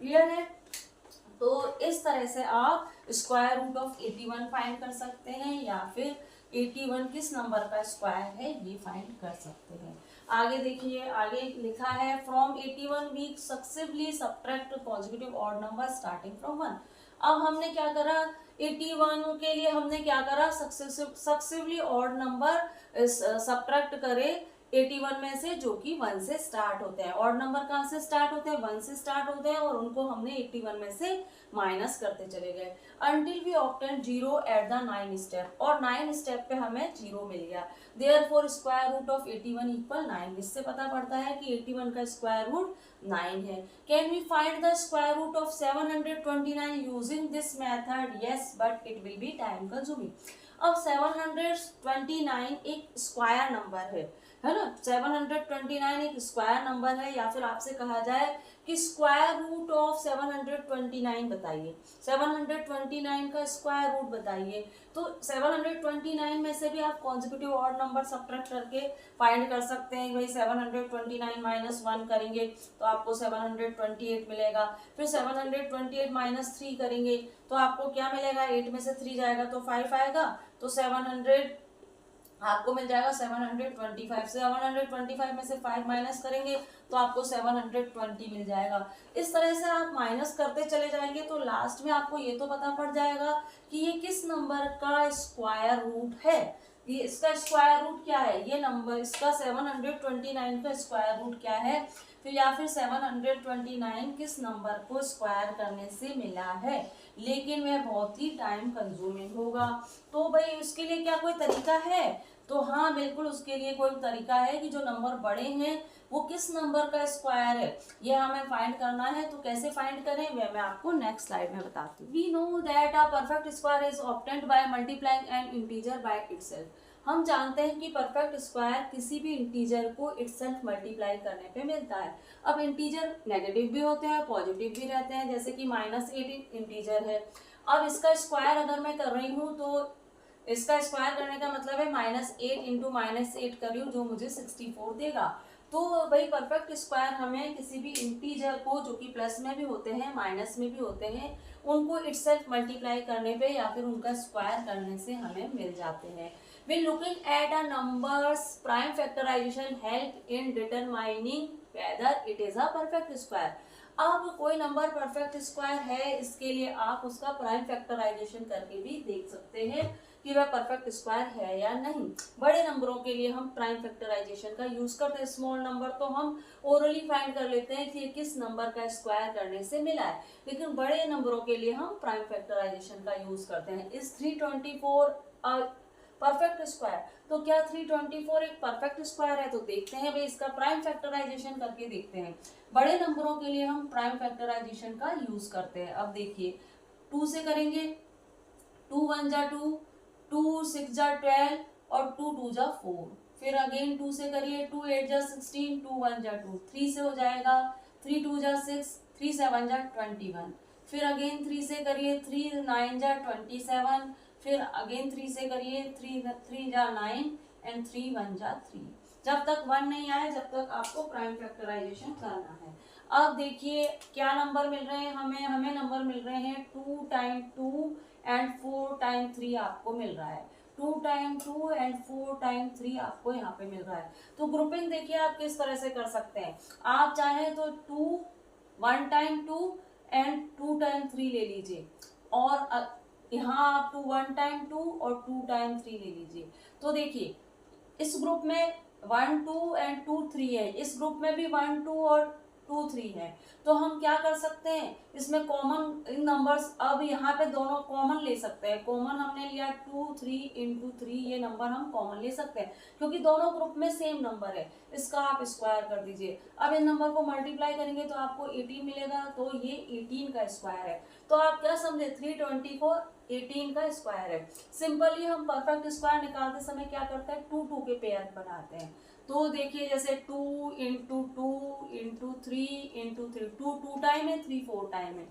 क्लियर है। तो इस तरह से आप स्क्वायर रूट ऑफ 81 फाइंड कर सकते हैं, या फिर 81 किस नंबर का स्क्वायर है ये फाइंड कर सकते हैं। आगे देखिए, आगे लिखा है from 81 we successively subtract consecutive odd number starting from 1। अब हमने क्या करा, 81 के लिए हमने क्या करा, सक्सेसिवली ऑड नंबर सब्ट्रैक्ट करे 81 में से, जो कि 1 से स्टार्ट होते हैं। ऑड नंबर कहाँ से स्टार्ट होते हैं, 1 से स्टार्ट होते हैं, और उनको हमने 81 में से माइनस करते चले गए until we obtain 0 at the 9 step, और 9 स्टेप पे हमें 0 मिल गया। Therefore square root of 81 equal 9। इससे पता पड़ता है कि 81 का स्क्वायर रूट 9 है। Can we find the square root of 729 using this method, yes, but it will be time consuming. अब 729 एक स्क्वायर नंबर है ना, 729 एक स्क्वायर नंबर है, या फिर आपसे कहा जाए कि स्क्वायर रूट ऑफ 729 बताइए, 729 का स्क्वायर रूट बताइए। तो 729 में से भी आप कॉन्सेक्यूटिव ऑड नंबर सब्ट्रैक्ट करके फाइंड कर सकते हैं। भाई 729 माइनस 1 करेंगे तो आपको 728 मिलेगा, फिर 728 माइनस 3 करेंगे तो आपको क्या मिलेगा, 8 में से 3 जाएगा तो 5 आएगा, तो 700 आपको मिल जाएगा 725। 725 में से 5 माइनस करेंगे तो आपको 720 मिल जाएगा। इस तरह से आप माइनस करते चले जाएंगे तो लास्ट में आपको ये तो पता पड़ जाएगा कि ये किस नंबर का स्क्वायर रूट है, ये इसका स्क्वायर रूट क्या है, ये नंबर इसका 729 का स्क्वायर रूट क्या है, फिर या फिर 729 किस नंबर को स्क्वायर करने से मिला है। लेकिन वह बहुत ही टाइम कंज्यूमिंग होगा। तो भाई उसके लिए क्या कोई तरीका है, तो हाँ बिल्कुल उसके लिए कोई तरीका है कि जो नंबर बड़े हैं वो किस नंबर का स्क्वायर है ये हमें फाइंड करना है। तो कैसे फाइंड करें वह मैं आपको नेक्स्ट स्लाइड में बताती हूँ। We know that a perfect square is obtained by multiplying an integer by itself. हम जानते हैं कि परफेक्ट स्क्वायर किसी भी इंटीजर को इटसेल्फ मल्टीप्लाई करने पे मिलता है। अब इंटीजर नेगेटिव भी होते हैं पॉजिटिव भी रहते हैं, जैसे कि -8 इंटीजर है। अब इसका स्क्वायर अगर मैं कर रही हूँ तो इसका स्क्वायर करने का मतलब है -8 इंटू -8 कर रही हूँ जो मुझे 64 देगा। तो भाई परफेक्ट स्क्वायर हमें किसी भी इंटीजर को जो कि प्लस में भी होते हैं माइनस में भी होते हैं उनको इटसेल्फ मल्टीप्लाई करने पे या फिर उनका स्क्वायर करने से हमें मिल जाते हैं। When looking at a number's prime factorization help in determining whether it is a perfect square। अब कोई नंबर परफेक्ट स्क्वायर है इसके लिए आप उसका प्राइम फैक्टराइजेशन करके भी देख सकते हैं कि वह परफेक्ट स्क्वायर है या नहीं। बड़े नंबरों के लिए हम प्राइम फैक्टराइजेशन का यूज करते हैं, स्मॉल नंबर तो हम ओरली फाइंड कर लेते हैं कि ये किस नंबर का स्क्वायर करने से मिला है, लेकिन बड़े नंबरों के लिए हम प्राइम फैक्टराइजेशन का यूज करते हैं। इस 324 परफेक्ट स्क्वायर, तो क्या 324 एक परफेक्ट स्क्वायर है, तो देखते हैं भाई इसका प्राइम फैक्टराइजेशन करके देखते हैं। बड़े नंबरों के लिए हम प्राइम फैक्टराइजेशन का यूज करते हैं। अब देखिए 2 से करेंगे, 2 1 जा 2, 2 6 जा 12 और 2 2 जा 4, फिर अगेन 2 से करिए, 2 8 जा 16, 2 1 जा 2, 3 से हो जाएगा, 3 2 जा 6, 3 7 जा 21, फिर अगेन 3 से करिए, 3 9 जा 27, फिर अगेन 3 से करिए, 3 जा 9 एंड 3 1 जा 3। जब तक 1 नहीं आए जब तक आपको प्राइम फैक्टराइजेशन करना है। अब देखिए क्या नंबर मिल रहे हैं हमें नंबर मिल रहे हैं 2 टाइम 2 एंड 4 टाइम 3 आपको मिल रहा है। 2 टाइम 2 एंड 4 टाइम 3 आपको यहाँ पे मिल रहा है। तो ग्रुपिंग देखिए आप किस तरह से कर सकते हैं। आप चाहें तो 2 1 टाइम 2 एंड 2 टाइम 3 ले लीजिए, और यहाँ आप 2 1 टाइम 2 और 2 टाइम 3 ले लीजिए। तो देखिए इस ग्रुप में 1 2 एंड 2 3 है, इस ग्रुप में भी 1 2 और 2 3 है। तो हम क्या कर सकते हैं, इसमें कॉमन इन नंबर्स, अब यहाँ पे दोनों कॉमन ले सकते हैं। कॉमन हमने लिया 2 3 इंटू 3, ये नंबर हम कॉमन ले सकते हैं क्योंकि दोनों ग्रुप में सेम नंबर है। इसका आप स्क्वायर कर दीजिए। अब इन नंबर को मल्टीप्लाई करेंगे तो आपको 18 मिलेगा, तो ये 18 का स्क्वायर है। तो आप क्या समझे, 324 18 का स्क्वायर है। सिंपली हम परफेक्ट स्क्वायर निकालते समय क्या करते हैं, 2 2 के पेयर बनाते हैं। तो देखिए जैसे 2 इंटू 2 इंटू 3 इंटू 3, 2 2 टाइम है, 3 4 टाइम है।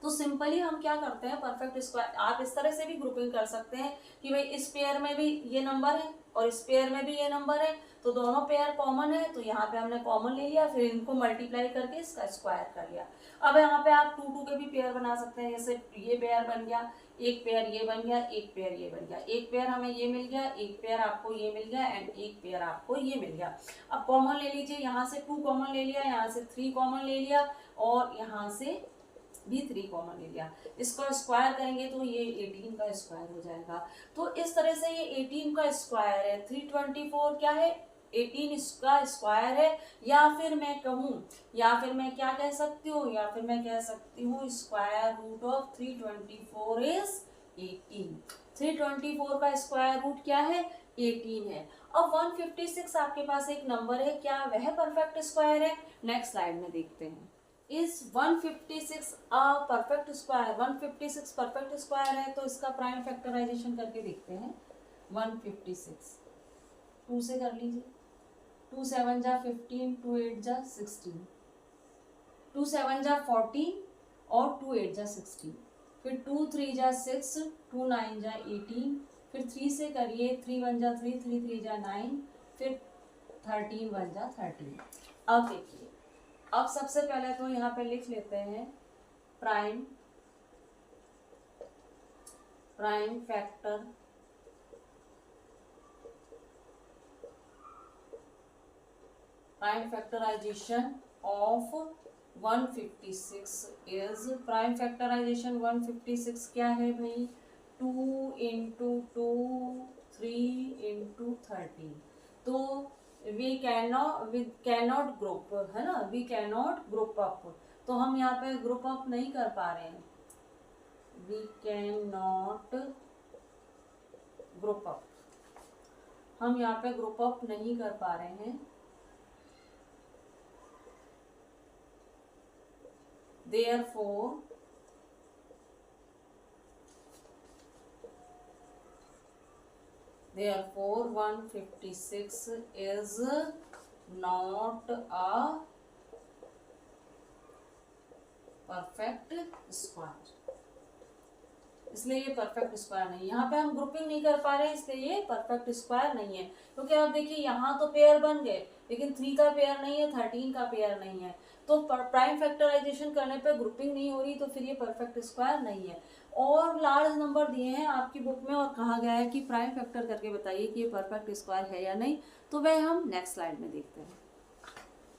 तो सिंपली हम क्या करते हैं, परफेक्ट स्क्वायर आप इस तरह से भी ग्रुपिंग कर सकते हैं कि भाई इस पेयर में भी ये नंबर है और इस पेयर में भी ये नंबर है, तो दोनों पेयर कॉमन है, तो यहाँ पे हमने कॉमन ले लिया, फिर इनको मल्टीप्लाई करके इसका स्क्वायर कर लिया। अब यहाँ पे आप 2 2 के भी पेयर बना सकते हैं। जैसे ये पेयर बन गया, एक पेयर ये बन गया, एक पेयर ये बन गया, एक पेयर हमें ये मिल गया, एक पेयर आपको ये मिल गया एंड एक पेयर आपको ये मिल गया। अब कॉमन ले लीजिए, यहाँ से 2 कॉमन ले लिया, यहाँ से 3 कॉमन ले लिया और यहाँ से भी 3 कॉमन ले लिया। इसका स्क्वायर करेंगे तो ये 18 का स्क्वायर हो जाएगा। तो इस तरह से ये 18 का स्क्वायर है, 324 क्या है, 18 इसका स्क्वायर है। या फिर मैं कहूँ, या फिर मैं क्या कह सकती हूँ, या फिर मैं कह सकती हूँ स्क्वायर रूट ऑफ 324 इज 18। 324 का स्क्वायर रूट क्या है, 18 है। अब 156 आपके पास एक नंबर है, क्या वह परफेक्ट स्क्वायर है? नेक्स्ट स्लाइड में देखते हैं। इस 156 परफेक्ट स्क्वायर, 156 परफेक्ट स्क्वायर है, तो इसका प्राइम फैक्टराइजेशन करके देखते हैं। 156 2 से कर लीजिए, 2 7 जा 15, 2 8 जा 16, 2 7 जा 14 और 2 8 जा 16, फिर 2 3 जा 6, 2 9 जा 18, फिर 3 से करिए, 3 1 जा 3, 3 3 जा 9, फिर 13 1 जा 13। अब देखिए, अब सबसे पहले तो यहाँ पे लिख लेते हैं prime factor prime factorization of 156 is, prime factorization 156 क्या है भाई, 2 इंटू 2 3 इंटू 13। तो we cannot group है ना, we cannot group up, तो हम यहाँ पे ग्रुप अप नहीं कर पा रहे हैं, we cannot group up, हम यहाँ पे ग्रुप अप नहीं कर पा रहे हैं। Therefore Therefore 156 is not a perfect square, इसलिए ये परफेक्ट स्क्वायर नहीं है। यहाँ पे हम ग्रुपिंग नहीं कर पा रहे हैं, इसलिए ये परफेक्ट स्क्वायर नहीं है। क्योंकि आप देखिए यहाँ तो पेयर बन गए, लेकिन 3 का पेयर नहीं है, 13 का पेयर नहीं है, तो प्राइम फैक्टराइजेशन करने पे ग्रुपिंग नहीं हो रही, तो फिर ये परफेक्ट स्क्वायर नहीं है। और लार्ज नंबर दिए हैं आपकी बुक में और कहा गया है कि प्राइम फैक्टर करके बताइए कि ये परफेक्ट स्क्वायर है या नहीं, तो वह हम नेक्स्ट स्लाइड में देखते हैं।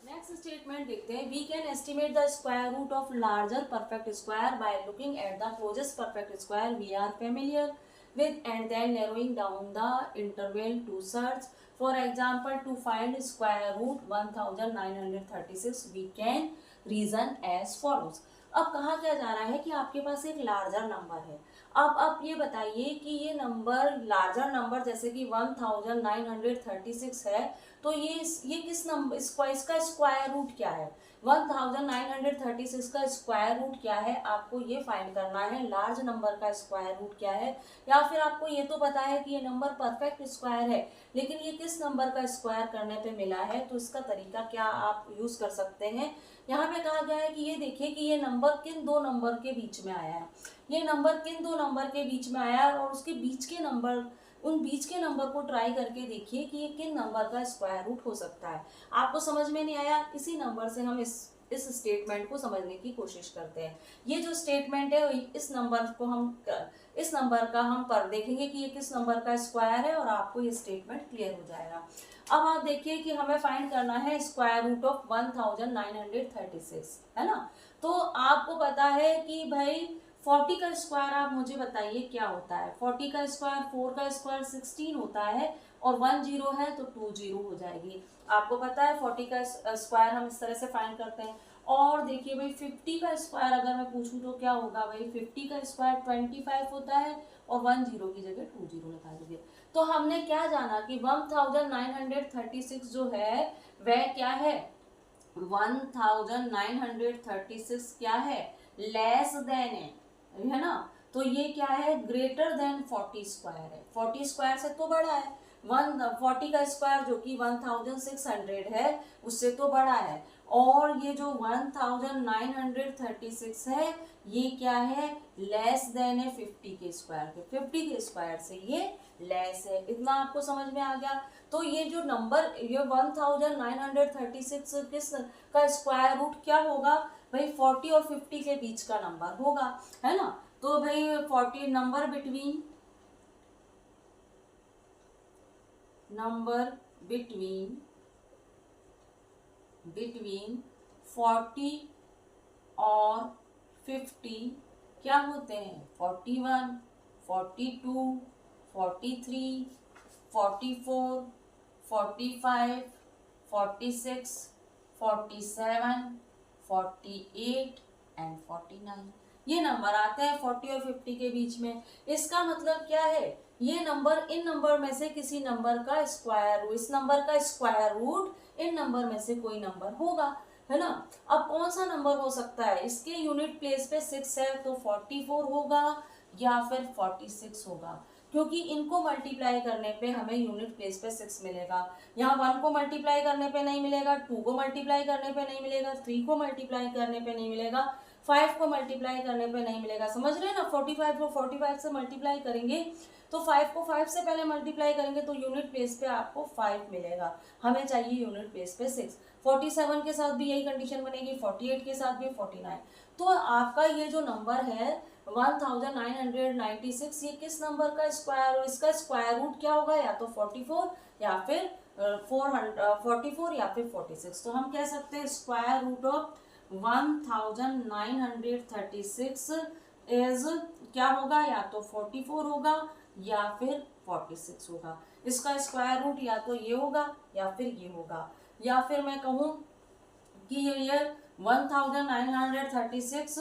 नेक्स्ट स्टेटमेंट देखते हैं, we can estimate the square root of larger perfect square by looking at the closest perfect square we are familiar with and then narrowing down the interval to search. For example, to find square root 1936 we can reason as follows. अब कहा क्या जा रहा है कि आपके पास एक larger number है। अब आप ये बताइए कि ये नंबर लार्जर नंबर जैसे कि 1936 है, तो ये किस नंबर इसका स्क्वायर रूट क्या है, 1936 का स्क्वायर रूट क्या है, आपको ये फाइंड करना है। लार्ज नंबर का स्क्वायर रूट क्या है, या फिर आपको ये तो पता है कि ये नंबर परफेक्ट स्क्वायर है, लेकिन ये किस नंबर का स्क्वायर करने पे मिला है, तो इसका तरीका क्या आप यूज कर सकते हैं। यहाँ पे कहा गया है कि ये देखिए कि ये नंबर किन दो नंबर के बीच में आया है, ये नंबर किन दो नंबर के बीच में आया है, और उसके बीच के नंबर, उन बीच के नंबर को ट्राई करके देखिए कि ये किन नंबर का स्क्वायर रूट हो सकता है। आपको समझ में नहीं आया, इसी नंबर से हम इस स्टेटमेंट को समझने की कोशिश करते हैं। ये जो स्टेटमेंट है इस नंबर को हम इस नंबर का हम पर देखेंगे कि ये किस नंबर का स्क्वायर है, और आपको ये स्टेटमेंट क्लियर हो जाएगा। अब आप देखिए कि हमें फाइंड करना है स्क्वायर रूट ऑफ 1936, है ना। तो आपको पता है कि भाई 40 का स्क्वायर, आप मुझे बताइए क्या होता है। 40 का स्क्वायर 4 का स्क्वायर 16 होता है, और 1 0 है तो 2 0 हो जाएगी। आपको पता है 40 का स्क्वायर हम इस तरह से फाइंड करते हैं। और देखिए भाई 50 का स्क्वायर अगर मैं पूछूं तो क्या होगा भाई, 50 का स्क्वायर 25 होता है, और 1 0 की जगह 2 0 लगा दीजिए। तो हमने क्या जाना कि 1936 जो है वह क्या है, 1936 क्या है, लेस देन है ना। तो ये क्या है, ग्रेटर देन 40 स्क्वायर है, 40 स्क्वायर से तो बड़ा है। 140 का स्क्वायर जो कि 1600 है उससे तो बड़ा है, और ये जो 1936 है ये क्या है, लेस देन है 50 के स्क्वायर के, 50 के स्क्वायर से ये लेस है। इतना आपको समझ में आ गया। तो ये जो नंबर ये 1936 किस का स्क्वायर रूट क्या होगा भाई, 40 और 50 के बीच का नंबर होगा, है ना। तो भाई 40 नंबर बिटवीन 40 और 50 क्या होते हैं, 41, 42, 43, 44, 45, 46, 47, 48 एंड 49, ये नंबर आते हैं 40 और 50 के बीच में। इसका मतलब क्या है, ये नंबर इन नंबर में से किसी नंबर का स्क्वायर, इस नंबर का स्क्वायर रूट इन नंबर में से कोई नंबर होगा, है ना। अब कौन सा नंबर हो सकता है, इसके यूनिट प्लेस पे 6 है तो 44 होगा या फिर 46 होगा, क्योंकि इनको मल्टीप्लाई करने पे हमें यूनिट प्लेस पे 6 मिलेगा। यहाँ 1 को मल्टीप्लाई करने पे नहीं मिलेगा, 2 को मल्टीप्लाई करने पे नहीं मिलेगा, 3 को मल्टीप्लाई करने पे नहीं मिलेगा, 5 को मल्टीप्लाई करने पे नहीं मिलेगा। समझ रहे हैं ना, 45 को 45 से मल्टीप्लाई करेंगे तो 5 को 5 से पहले मल्टीप्लाई करेंगे तो यूनिट प्लेस पे आपको 5 मिलेगा, हमें चाहिए यूनिट प्लेस पे 6। 47 के साथ भी यही कंडीशन बनेगी, 48 के साथ भी 49। तो आपका ये जो नंबर है 1996, ये किस नंबर का स्क्वायर, और इसका स्क्वायर रूट क्या होगा, या तो 44 या फिर 44 या फिर 46। तो हम कह सकते हैं स्क्वायर रूट ऑफ 1936 इज क्या होगा, या तो 44 होगा या फिर 46 होगा। इसका स्क्वायर रूट या तो ये होगा या फिर ये होगा, या फिर मैं कहूँ कि ये 1936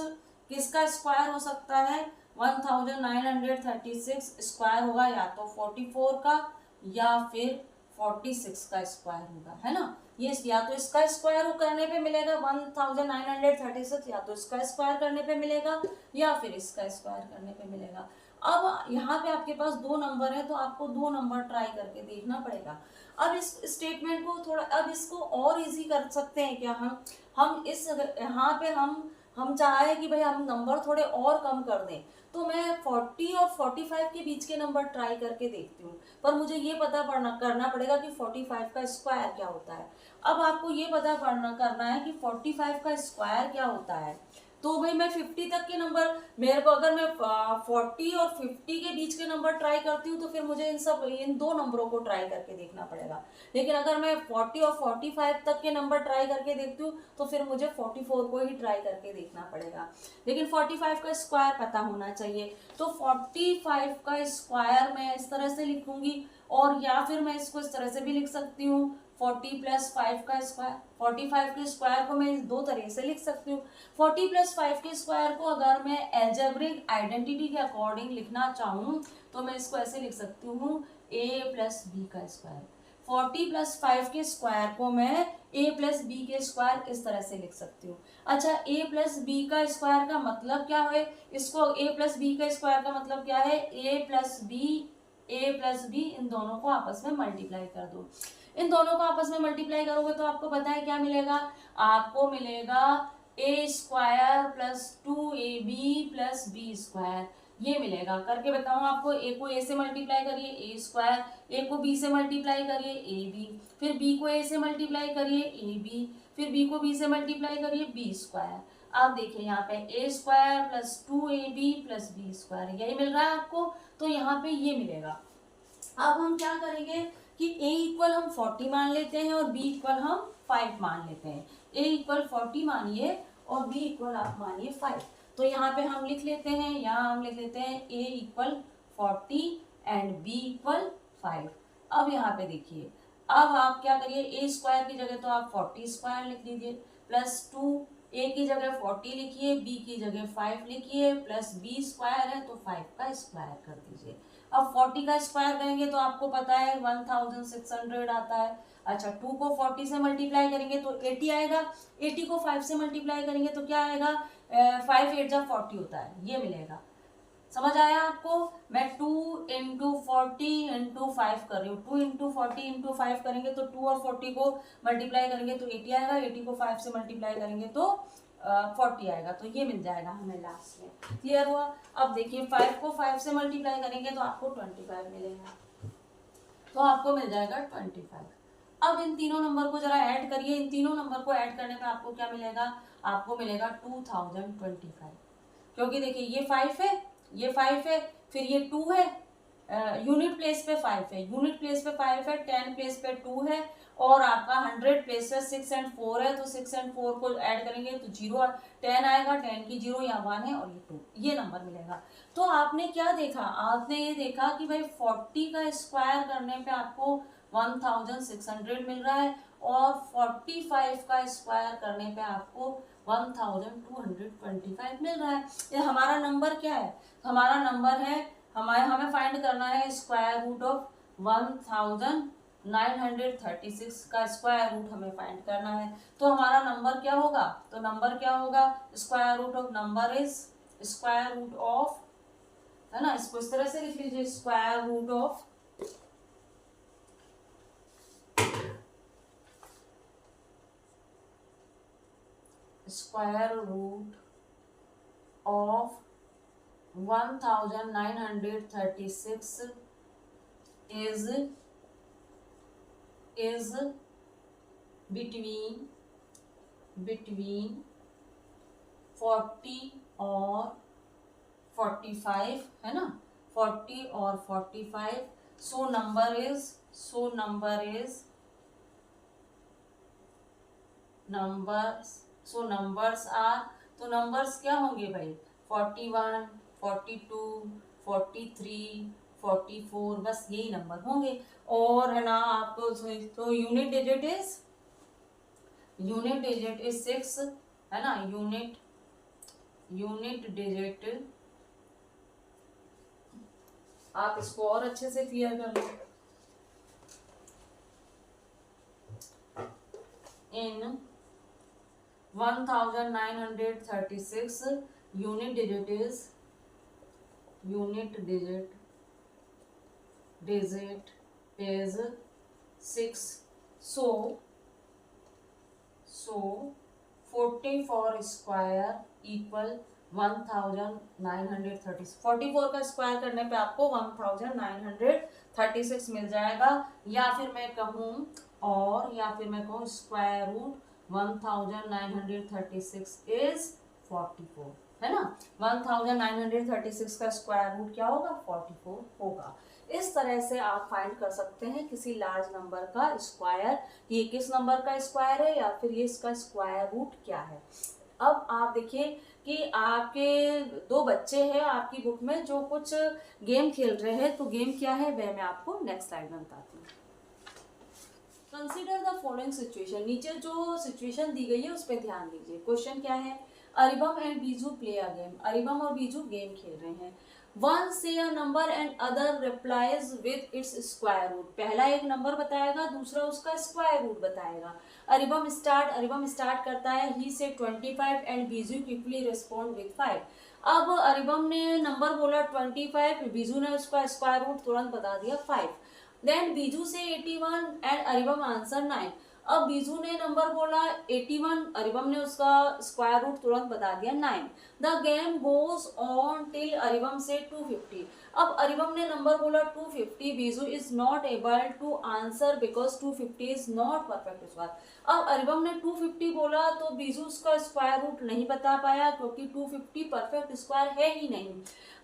किसका स्क्वायर हो सकता है, 1936 स्क्वायर होगा या तो 44 का या फिर 46 का स्क्वायर होगा, है ना। ये या तो इसका स्क्वायर करने पे मिलेगा 1936, या तो इसका स्क्वायर करने पे मिलेगा या फिर इसका स्क्वायर करने पे मिलेगा। अब यहाँ पे आपके पास दो नंबर है तो आपको दो नंबर ट्राई करके देखना पड़ेगा। अब इस स्टेटमेंट को थोड़ा, अब इसको और इजी कर सकते हैं क्या, हम इस यहाँ पे हम चाहे कि भाई हम नंबर थोड़े और कम कर दें, तो मैं 40 और 45 के बीच के नंबर ट्राई करके देखती हूँ, पर मुझे ये पता करना पड़ेगा कि 45 का स्क्वायर क्या होता है। अब आपको ये पता करना है कि 45 का स्क्वायर क्या होता है। तो भाई मैं 50 तक के नंबर, मेरे को अगर मैं 40 और 50 के बीच के नंबर ट्राई करती हूँ तो फिर मुझे इन दो नंबरों को ट्राई करके देखना पड़ेगा। लेकिन अगर मैं 40 और 45 तक के नंबर ट्राई करके देखती हूँ तो फिर मुझे 44 को ही ट्राई करके देखना पड़ेगा। लेकिन 45 का स्क्वायर पता होना चाहिए, तो 45 का स्क्वायर मैं इस तरह से लिखूंगी, और या फिर मैं इसको इस तरह से भी लिख सकती हूँ 40 + 5 का स्क्वायर। 45 के स्क्वायर को मैं दो तरीके से लिख सकती हूँ। 40 + 5 के स्क्वायर को अगर मैं एल्जेब्रिक आइडेंटिटी के अकॉर्डिंग लिखना चाहूँ तो मैं इसको ऐसे लिख सकती हूँ a + b का स्क्वायर। 40 प्लस 5 के स्क्वायर को मैं a प्लस बी के स्क्वायर इस तरह से लिख सकती हूँ। अच्छा, a प्लस बी का स्क्वायर का मतलब क्या है? इसको a प्लस बी का स्क्वायर का मतलब क्या है? a प्लस बी इन दोनों को आपस में मल्टीप्लाई कर दो। इन दोनों को आपस में मल्टीप्लाई करोगे तो आपको पता है क्या मिलेगा? आपको मिलेगा A square plus 2ab plus B square, ये मिलेगा। करके बताऊं आपको, ए को ए से मल्टीप्लाई करिए ए स्क्वायर, ए को बी से मल्टीप्लाई करिए ए बी, फिर बी को ए से मल्टीप्लाई करिए ए बी, फिर बी को बी से मल्टीप्लाई करिए बी स्क्वायर। अब देखिए यहाँ पे A square plus 2ab plus B square, यही मिल रहा है आपको, तो यहाँ पे ये मिलेगा। अब हम क्या करेंगे कि a इक्वल हम 40 मान लेते हैं और b इक्वल हम 5 मान लेते हैं। a इक्वल 40 मानिए और b इक्वल आप मानिए 5। तो यहाँ पे हम लिख लेते हैं, यहाँ हम लिख लेते हैं a equal 40 and b equal 5। अब यहाँ पे देखिए, अब आप क्या करिए, a स्क्वायर की जगह तो आप 40 स्क्वायर लिख लीजिए, प्लस 2 a की जगह 40 लिखिए, b की जगह 5 लिखिए, प्लस b स्क्वायर है तो 5 का स्क्वायर कर दीजिए। अब 40 का स्क्वायर करेंगे तो आपको पता है 1600 आता है। अच्छा, 2 को 40 से मल्टीप्लाई करेंगे तो 80 आएगा, 80 को 5 से मल्टीप्लाई करेंगे तो क्या आएगा? 5 8 जा 40 होता है, ये मिलेगा। समझ आया आपको? मैं 2 इंटू 40 इंटू 5 कर रही हूँ। 2 इंटू 40 इंटू 5 करेंगे तो 2 और 40 को मल्टीप्लाई करेंगे तो 80 आएगा, 80 को 5 से मल्टीप्लाई करेंगे तो 40 आएगा, तो ये मिल जाएगा हमें लास्ट में। क्लियर हुआ? अब देखिए 5 को 5 से मल्टीप्लाई करेंगे तो आपको 25 मिलेगा, तो आपको मिल जाएगा 25। अब इन तीनों नंबर को जरा ऐड करिए, इन तीनों नंबर को ऐड करने पे आपको क्या मिलेगा? आपको मिलेगा 2025, क्योंकि देखिए ये 5 है, ये 5 है, फिर ये 2 है, यूनिट प्लेस पे 5 है, यूनिट प्लेस पे 5 है, 10 प्लेस पे 2 है, और आपका 100 प्लेस पे 6 एंड 4 है, तो 6 एंड 4 को ऐड करेंगे तो 0 10 आएगा, 10 की 0 यहाँ 1 है और ये 2, ये नंबर मिलेगा। तो आपने क्या देखा? आपने ये देखा कि भाई 40 का स्क्वायर करने पे आपको 1600 मिल रहा है और 45 का स्क्वायर करने पे आपको 1225 मिल रहा है। ये हमारा नंबर क्या है? हमारा नंबर है, हमें फाइंड करना है स्क्वायर रूट ऑफ 1936 का स्क्वायर रूट हमें फाइंड करना है। तो हमारा नंबर क्या होगा? तो नंबर क्या होगा? Square root of number is square root of, है ना, इसको इस तरह से लिख लीजिए, square root of square root of 1936 is between 40 और 45, है ना, 40 और 45। So number is numbers are, तो नंबर्स क्या होंगे भाई? 41 42 43 44, बस यही नंबर होंगे। और है ना आपको, तो यूनिट डिजिट इज 6, है ना, यूनिट डिजिट, आप इसको और अच्छे से क्लियर कर लो। इन 1936 unit digit is 6, so 44 square equal 1936। 44 का स्क्वायर करने पे आपको 1936 मिल जाएगा, या फिर मैं कहूँ स्क्वायर रूट 1936 इज 44, है ना। 1936 का स्क्वायर रूट क्या होगा? 44 होगा। इस तरह से आप फाइंड कर सकते हैं किसी लार्ज नंबर का स्क्वायर, ये किस नंबर का स्क्वायर है या फिर ये इसका स्क्वायर रूट क्या है। अब आप देखिए कि आपके 2 बच्चे हैं आपकी बुक में जो कुछ गेम खेल रहे हैं, तो गेम क्या है वह मैं आपको नेक्स्ट स्लाइड में बताती हूँ। कंसीडर द फॉलोइंग सिचुएशन, नीचे जो सिचुएशन दी गई है उस पर ध्यान दीजिए। क्वेश्चन क्या है? Aribam and Biju play a game, Aribam और बीजू गेम खेल रहे हैं। One says a number and other replies with its square root. पहला एक नंबर बताएगा, दूसरा उसका स्क्वायर रूट बताएगा। अरिबम स्टार्ट करता है, ही से 25 and Biju quickly respond with 5। अब अरिबम ने नंबर बोला 25, बीजू ने उसका स्क्वायर रूट तुरंत बता दिया 5। देन बीजू से 81 एंड अरिबम आंसर 9। अब बीजू ने नंबर बोला 81, अरिबम ने उसका स्क्वायर रूट तुरंत बता दिया 9। The game goes on till Aribam says 250। अब अरिबम ने नंबर बोला 250, Biju is not able to answer because 250 is not perfect square. अब अरिबम ने 250 बोला तो बीजू उसका स्क्वायर रूट नहीं बता पाया क्योंकि 250 परफेक्ट स्क्वायर है ही नहीं,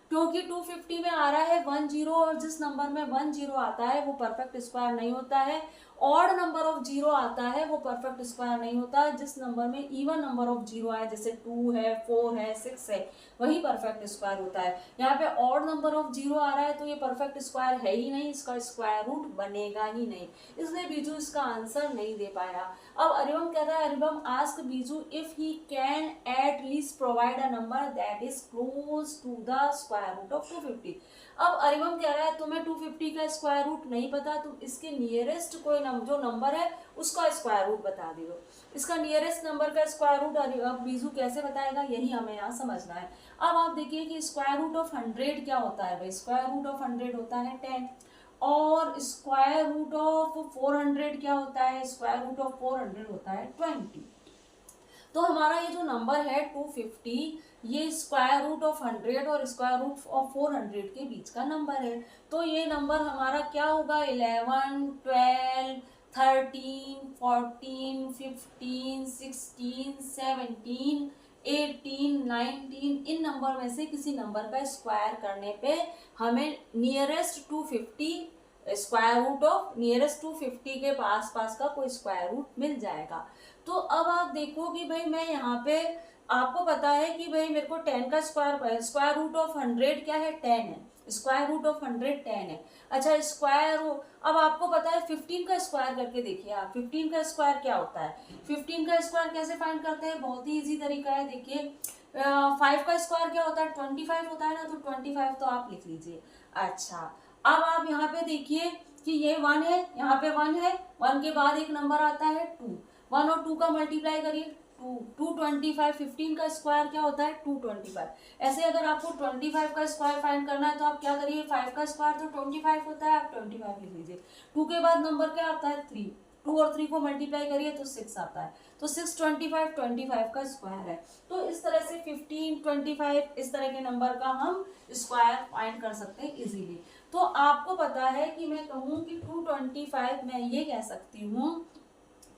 क्योंकि 250 में आ रहा है 10 और जिस नंबर में 10 आता है वो परफेक्ट स्क्वायर नहीं होता है। ऑड नंबर ऑफ जीरो आता है वो परफेक्ट स्क्वायर नहीं होता है। जिस नंबर में इवन नंबर ऑफ जीरो आए, जैसे 2 है, 4 है, 6 है, वही परफेक्ट स्क्वायर होता है। यहाँ पे ऑड नंबर ऑफ जीरो आ रहा है तो ये परफेक्ट स्क्वायर है ही नहीं, इसका स्क्वायर रूट बनेगा ही नहीं, इसलिए बीजू इसका आंसर नहीं दे पाया। अब अरिबम कह रहा है, Aribam ask Biju if he can at least provide a number that is close to the square root of 250। अब अरिबम कह रहा है तुम्हें 250 का स्क्वायर रूट नहीं पता, तुम इसके नियरेस्ट कोई जो नंबर है उसका स्क्वायर रूट बता दियो। इसका नियरेस्ट नंबर का स्क्वायर रूट अब बीजू कैसे बताएगा, यही हमें यहाँ समझना है। अब आप देखिए कि स्क्वायर रूट ऑफ 100 क्या होता है भाई, स्क्वायर रूट ऑफ 100 होता है 10, और स्क्वायर रूट ऑफ 400 क्या होता है, स्क्वायर रूट ऑफ 400 होता है 20। तो हमारा ये जो नंबर है 250, ये स्क्वायर रूट ऑफ 100 और स्क्वायर रूट ऑफ 400 के बीच का नंबर है। तो ये नंबर हमारा क्या होगा, 11, 12, 13, 14, 15, 16, 17, 18, 19, इन नंबर में से किसी नंबर का स्क्वायर करने पे हमें nearest 250 square root of nearest 250 के पास का कोई स्क्वायर रूट मिल जाएगा। तो अब आप देखो कि भाई मैं यहाँ पे, आपको पता है कि भाई मेरे को 10 का स्क्वायर रूट ऑफ 100 क्या है, 10 है, स्क्वायर रूट ऑफ 100 10 है। अच्छा अब आपको पता है 15 का स्क्वायर करके देखिए आप, 15 का स्क्वायर क्या होता है, 15 का स्क्वायर कैसे फाइंड करते हैं, बहुत ही इजी तरीका है। देखिए 5 का स्क्वायर क्या होता है, 25 होता है ना, तो 25 तो आप लिख लीजिए। अच्छा अब आप यहाँ पे देखिए कि ये 1 है, यहाँ पे 1 है, 1 के बाद एक नंबर आता है 2, 1 और 2 का मल्टीप्लाई करिए 225, 15 का स्क्वायर क्या होता है 225। ऐसे अगर आपको 25 का स्क्वायर फाइंड करना है तो आप क्या करिए, 5 का स्क्वायर तो 25 होता है, आप 25 लिख लीजिए। 2 के बाद नंबर क्या आता है 3, 2 और 3 को मल्टीप्लाई करिए तो 6 आता है, तो 6, 25 का स्क्वायर है। तो इस तरह से 15, 25 इस तरह के नंबर का हम स्क्वायर फाइंड कर सकते हैं इजीली। तो आपको पता है कि मैं कहूँ कि 225, मैं ये कह सकती हूँ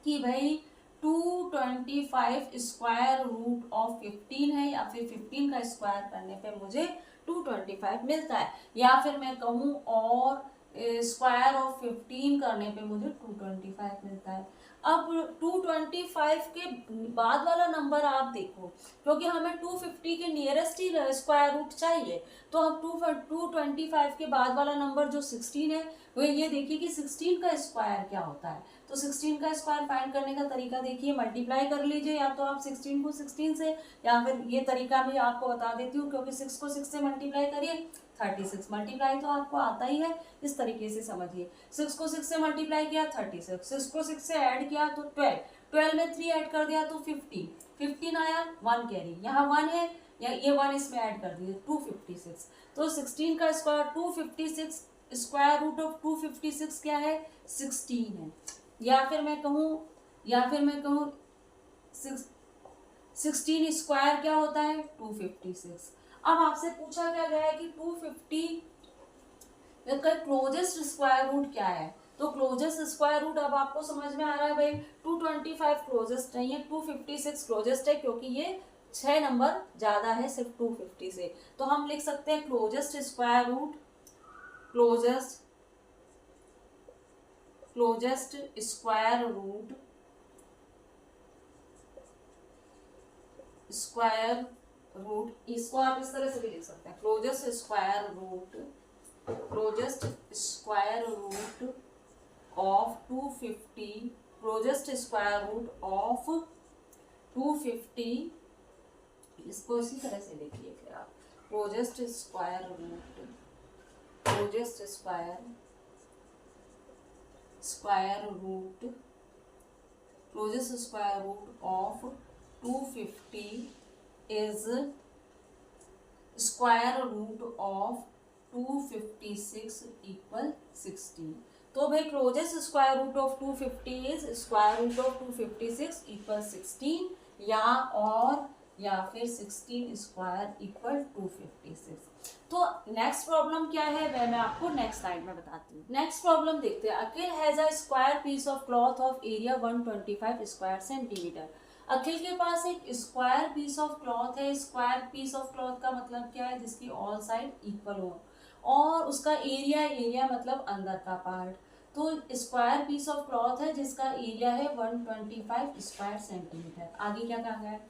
कि भाई 225 स्क्वायर रूट ऑफ 15 है, या फिर 15 का स्क्वायर करने पे मुझे 225 मिलता है, या फिर मैं कहूँ और स्क्वायर ऑफ 15 करने पे मुझे 225 मिलता है। अब 225 के बाद वाला नंबर आप देखो, क्योंकि हमें 250 के नियरेस्ट ही स्क्वायर रूट चाहिए, तो अब 225 के बाद वाला नंबर जो 16 है, वो ये देखिए कि 16 का स्क्वायर क्या होता है। तो 16 का स्क्वायर फाइंड करने का तरीका देखिए, मल्टीप्लाई कर लीजिए, या तो आप 16 को 16 से, या फिर ये तरीका भी आपको बता देती हूँ, क्योंकि 6 को 6 से मल्टीप्लाई करिए 36, मल्टीप्लाई तो आपको आता ही है, इस तरीके से समझिए। 6 को 6 से मल्टीप्लाई किया 36, 6 को 6 से ऐड किया तो 12, 12 में 3 ऐड कर दिया तो 15, 15 आया, 1 कैरी, यहाँ 1 है, ये 1 इसमें ऐड कर दिए 256। तो 16 का स्क्वायर 256, स्क्वायर रूट ऑफ 256 क्या है 16 है। या फिर मैं कहूँ 16 स्क्वायर क्या होता है 256। अब आपसे पूछा क्या गया है कि 250 का क्लोजेस्ट स्क्वायर रूट क्या है, तो क्लोजेस्ट स्क्वायर रूट अब आपको समझ में आ रहा है भाई, 225 क्लोजेस्ट नहीं है, 256 क्लोजेस्ट है, क्योंकि ये 6 नंबर ज्यादा है सिर्फ 250 से। तो हम लिख सकते हैं closest square root, closest square root इसको आप इस तरह से भी लिख सकते हैं, closest square root of 250, closest square root of 250, इसको इसी तरह से लिखिए फिर आप, closest square root, closest square root, closest square root of 250 is square root of 256 equal 16। तो भाई closest square root of 250 is square root of 256 equal 16, या फिर 16 स्क्वायर इक्वल 256। तो नेक्स्ट प्रॉब्लम क्या है वह मैं आपको नेक्स्ट स्लाइड में बताती हूँ। नेक्स्ट प्रॉब्लम देखते हैं। Akhil has a square piece of cloth of area 125 square centimetre. Akhil के पास एक स्क्वायर पीस ऑफ क्लॉथ है। स्क्वायर पीस ऑफ क्लॉथ का मतलब क्या है? जिसकी ऑल साइड इक्वल हो, और उसका एरिया मतलब अंदर का पार्ट। तो स्क्वायर पीस ऑफ क्लॉथ है जिसका एरिया है 125 स्क्वायर सेंटीमीटर। आगे क्या कहा गया है?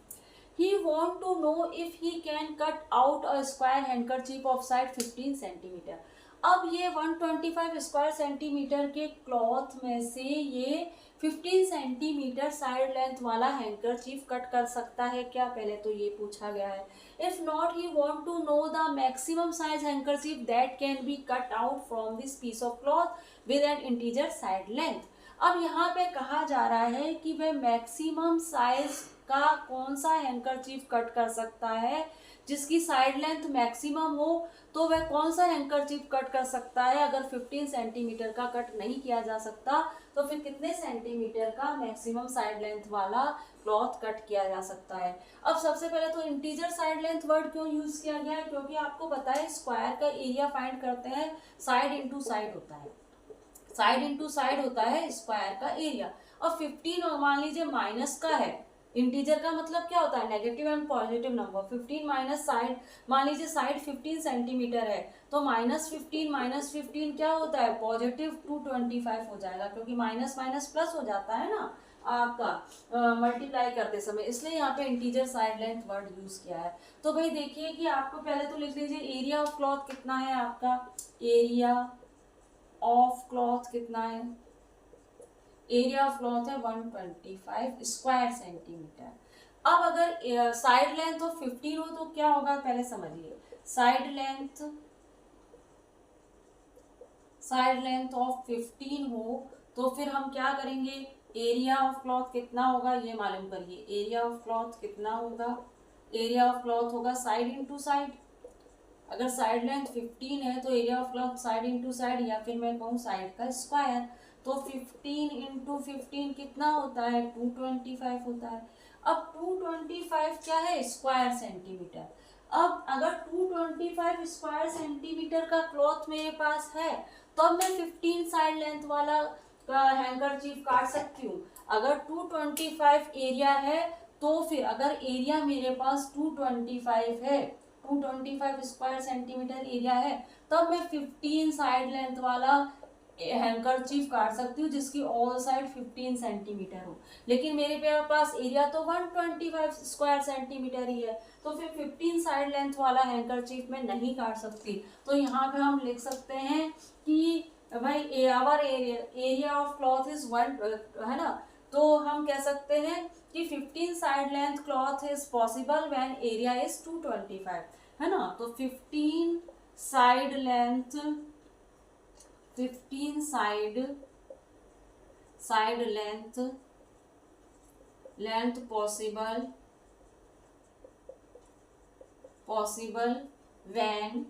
He want to know if he can cut out a square handkerchief of side 15 centimetre. अब ये 125 स्क्वायर सेंटीमीटर के क्लॉथ में से ये 15 सेंटीमीटर साइड लेंथ वाला हैंकरचीफ कट कर सकता है क्या? पहले तो ये पूछा गया है। If not he want to know the maximum size handkerchief that can be cut out from this piece of cloth with an integer side length. अब यहाँ पे कहा जा रहा है कि वह मैक्सिमम साइज का कौन सा हैंकरचीफ कट कर सकता है जिसकी साइड लेंथ मैक्सिमम हो। तो वह कौन सा हैंकरचीफ कट कर सकता है? अगर 15 सेंटीमीटर का कट नहीं किया जा सकता तो फिर कितने सेंटीमीटर का मैक्सिमम साइड लेंथ वाला क्लॉथ कट किया जा सकता है? अब सबसे पहले तो इंटीजर साइड लेंथ वर्ड क्यों यूज किया गया है? क्योंकि आपको पता है स्क्वायर का एरिया फाइंड करते हैं साइड इंटू साइड होता है, साइड इंटू साइड होता है स्क्वायर का एरिया। और 15 मान लीजिए माइनस का है, इंटीजर का मतलब क्या होता है? Negative and positive number. 15 minus side, मान लीजिए साइड 15 सेंटीमीटर है तो -15 क्या होता है? पॉजिटिव 225 हो जाएगा, क्योंकि माइनस माइनस प्लस हो जाता है ना आपका मल्टीप्लाई करते समय, इसलिए यहाँ पे integer side length word use किया है। तो भाई देखिए कि आपको पहले तो लिख लीजिए एरिया ऑफ क्लॉथ कितना है आपका? एरिया ऑफ क्लॉथ कितना है? एरिया ऑफ क्लॉथ है 125 स्क्वायर सेंटीमीटर। अब अगर साइड लेंथ ऑफ 15 हो तो क्या होगा पहले समझिए। साइड लेंथ ऑफ 15 हो तो फिर हम क्या करेंगे? एरिया ऑफ क्लॉथ कितना होगा ये मालूम करिए। एरिया ऑफ क्लॉथ कितना होगा? एरिया ऑफ क्लॉथ होगा साइड इंटू साइड। अगर साइड लेंथ 15 है तो area of cloth side into side, या फिर मैं कहूँ साइड का स्क्वायर। तो 15 इंटू 15 कितना होता है? 225 होता है। अब 225 क्या है? Square centimetre. अब अगर 225 स्क्वायर सेंटीमीटर का क्लॉथ मेरे पास है तो अब मैं 15 साइड लेंथ वाला हैंकरचीफ काट सकती हूँ। अगर 225 एरिया है तो फिर अगर एरिया मेरे पास 225 है, 225 स्क्वायर सेंटीमीटर एरिया है, तब मैं 15 साइड लेंथ वाला हैंकरचीफ काट सकती हूँ जिसकी ऑल साइड 15 सेंटीमीटर हो। लेकिन मेरे पास एरिया तो 125 स्क्वायर सेंटीमीटर ही है, तो फिर 15 साइड लेंथ वाला हैंकरचीफ मैं नहीं काट सकती। तो यहाँ पे हम लिख सकते हैं कि भाई our area of cloth is 1, है ना। तो हम कह सकते हैं कि 15 side length cloth is possible when area is 225, है ना। तो 15 साइड लेंथ possible when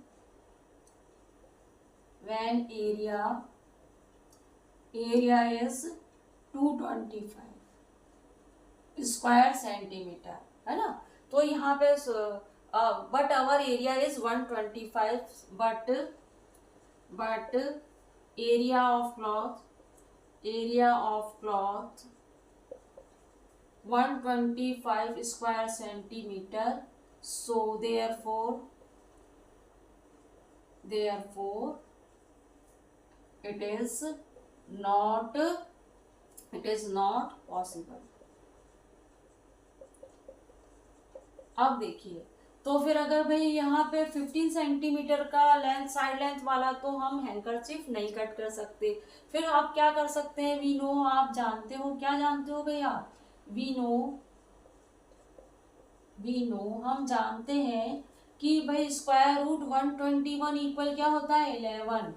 area is 225 square centimetre, है ना। तो यहाँ पे but our area is 125, but area of cloth 125 square centimeter, so therefore it is not possible। अब देखिए, तो फिर अगर भाई यहाँ पे 15 सेंटीमीटर का साइड लेंथ वाला तो हम हैंकरचीफ नहीं कट कर सकते। फिर आप क्या कर सकते हैं? वी नो, आप जानते हो, क्या जानते हो भैया? वी नो हम जानते हैं कि भाई स्क्वायर रूट 121 इक्वल क्या होता है 11,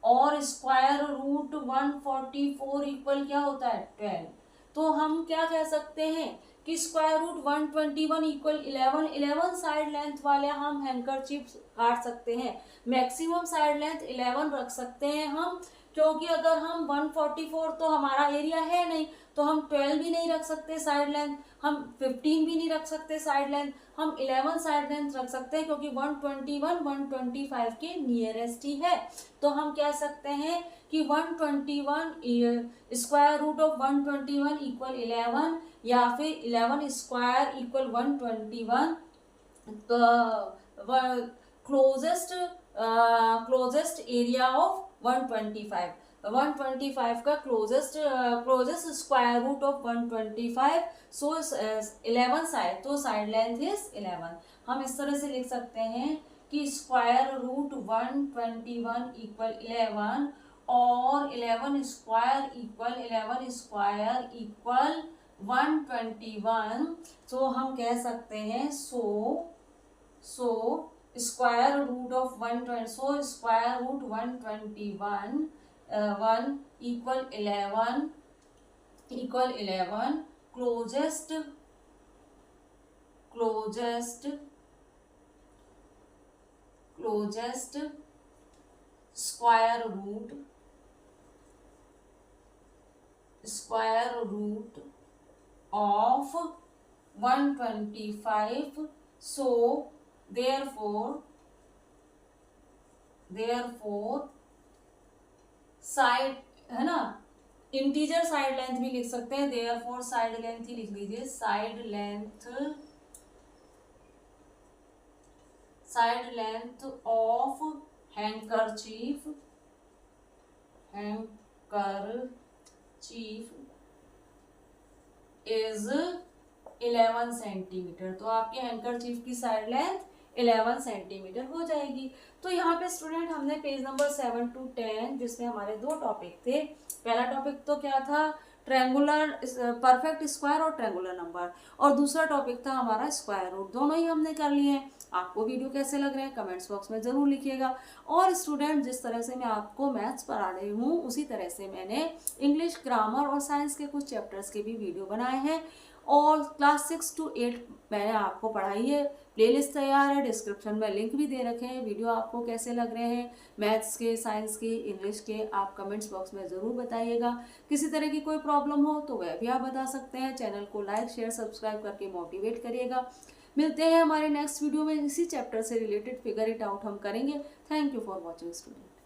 और स्क्वायर रूट 144 इक्वल क्या होता है 12। तो हम क्या कह सकते हैं कि square root 121 equal 11 side length वाले हम हैंकरचीफ काट सकते हैं। मैक्सिमम साइड लेंथ 11 रख सकते हैं हम, क्योंकि अगर हम 144 तो हमारा एरिया है नहीं, तो हम 12 भी नहीं रख सकते साइड लेंथ, हम 15 भी नहीं रख सकते साइड लेंथ, हम 11 साइड लेंथ रख सकते हैं, क्योंकि 121 125 के नियरेस्ट ही है। तो हम कह सकते हैं कि 121 स्क्वायर रूट ऑफ 121 इक्वल 11, या फिर 11 square equal 121। Closest area of 125 का closest square root of 125, so 11 side, तो साइड लेंथ इज 11। हम इस तरह से लिख सकते हैं कि स्क्वायर रूट 121 इक्वल 11 और 11 स्क्वायर इक्वल 121। तो हम कह सकते हैं square root of 121 1 equal 11 closest square root of 125। So therefore side है ना, इंटीजर साइड लेंथ भी लिख सकते हैं, therefore साइड लेंथ ही लिख लीजिए, side length of handkerchief is 11 centimetre. तो आपके हैंकरचीफ की साइड लेंथ 11 सेंटीमीटर हो जाएगी। तो यहाँ पे स्टूडेंट हमने पेज नंबर 7 to 10, जिसमें हमारे दो टॉपिक थे। पहला टॉपिक तो क्या था, ट्रायंगुलर परफेक्ट स्क्वायर और ट्रायंगुलर नंबर, और दूसरा टॉपिक था हमारा स्क्वायर रूट। दोनों ही हमने कर लिए हैं। आपको वीडियो कैसे लग रहे हैं कमेंट्स बॉक्स में ज़रूर लिखिएगा। और स्टूडेंट, जिस तरह से मैं आपको मैथ्स पढ़ा रही हूँ, उसी तरह से मैंने इंग्लिश, ग्रामर और साइंस के कुछ चैप्टर्स के भी वीडियो बनाए हैं, और क्लास 6 to 8 मैंने आपको पढ़ाई है। प्लेलिस्ट तैयार है, डिस्क्रिप्शन में लिंक भी दे रखे हैं। वीडियो आपको कैसे लग रहे हैं, मैथ्स के, साइंस के, इंग्लिश के, आप कमेंट्स बॉक्स में ज़रूर बताइएगा। किसी तरह की कोई प्रॉब्लम हो तो वह भी आप बता सकते हैं। चैनल को लाइक, शेयर, सब्सक्राइब करके मोटिवेट करिएगा। मिलते हैं हमारे नेक्स्ट वीडियो में, इसी चैप्टर से रिलेटेड फिगर इट आउट हम करेंगे। Thank you for watching student.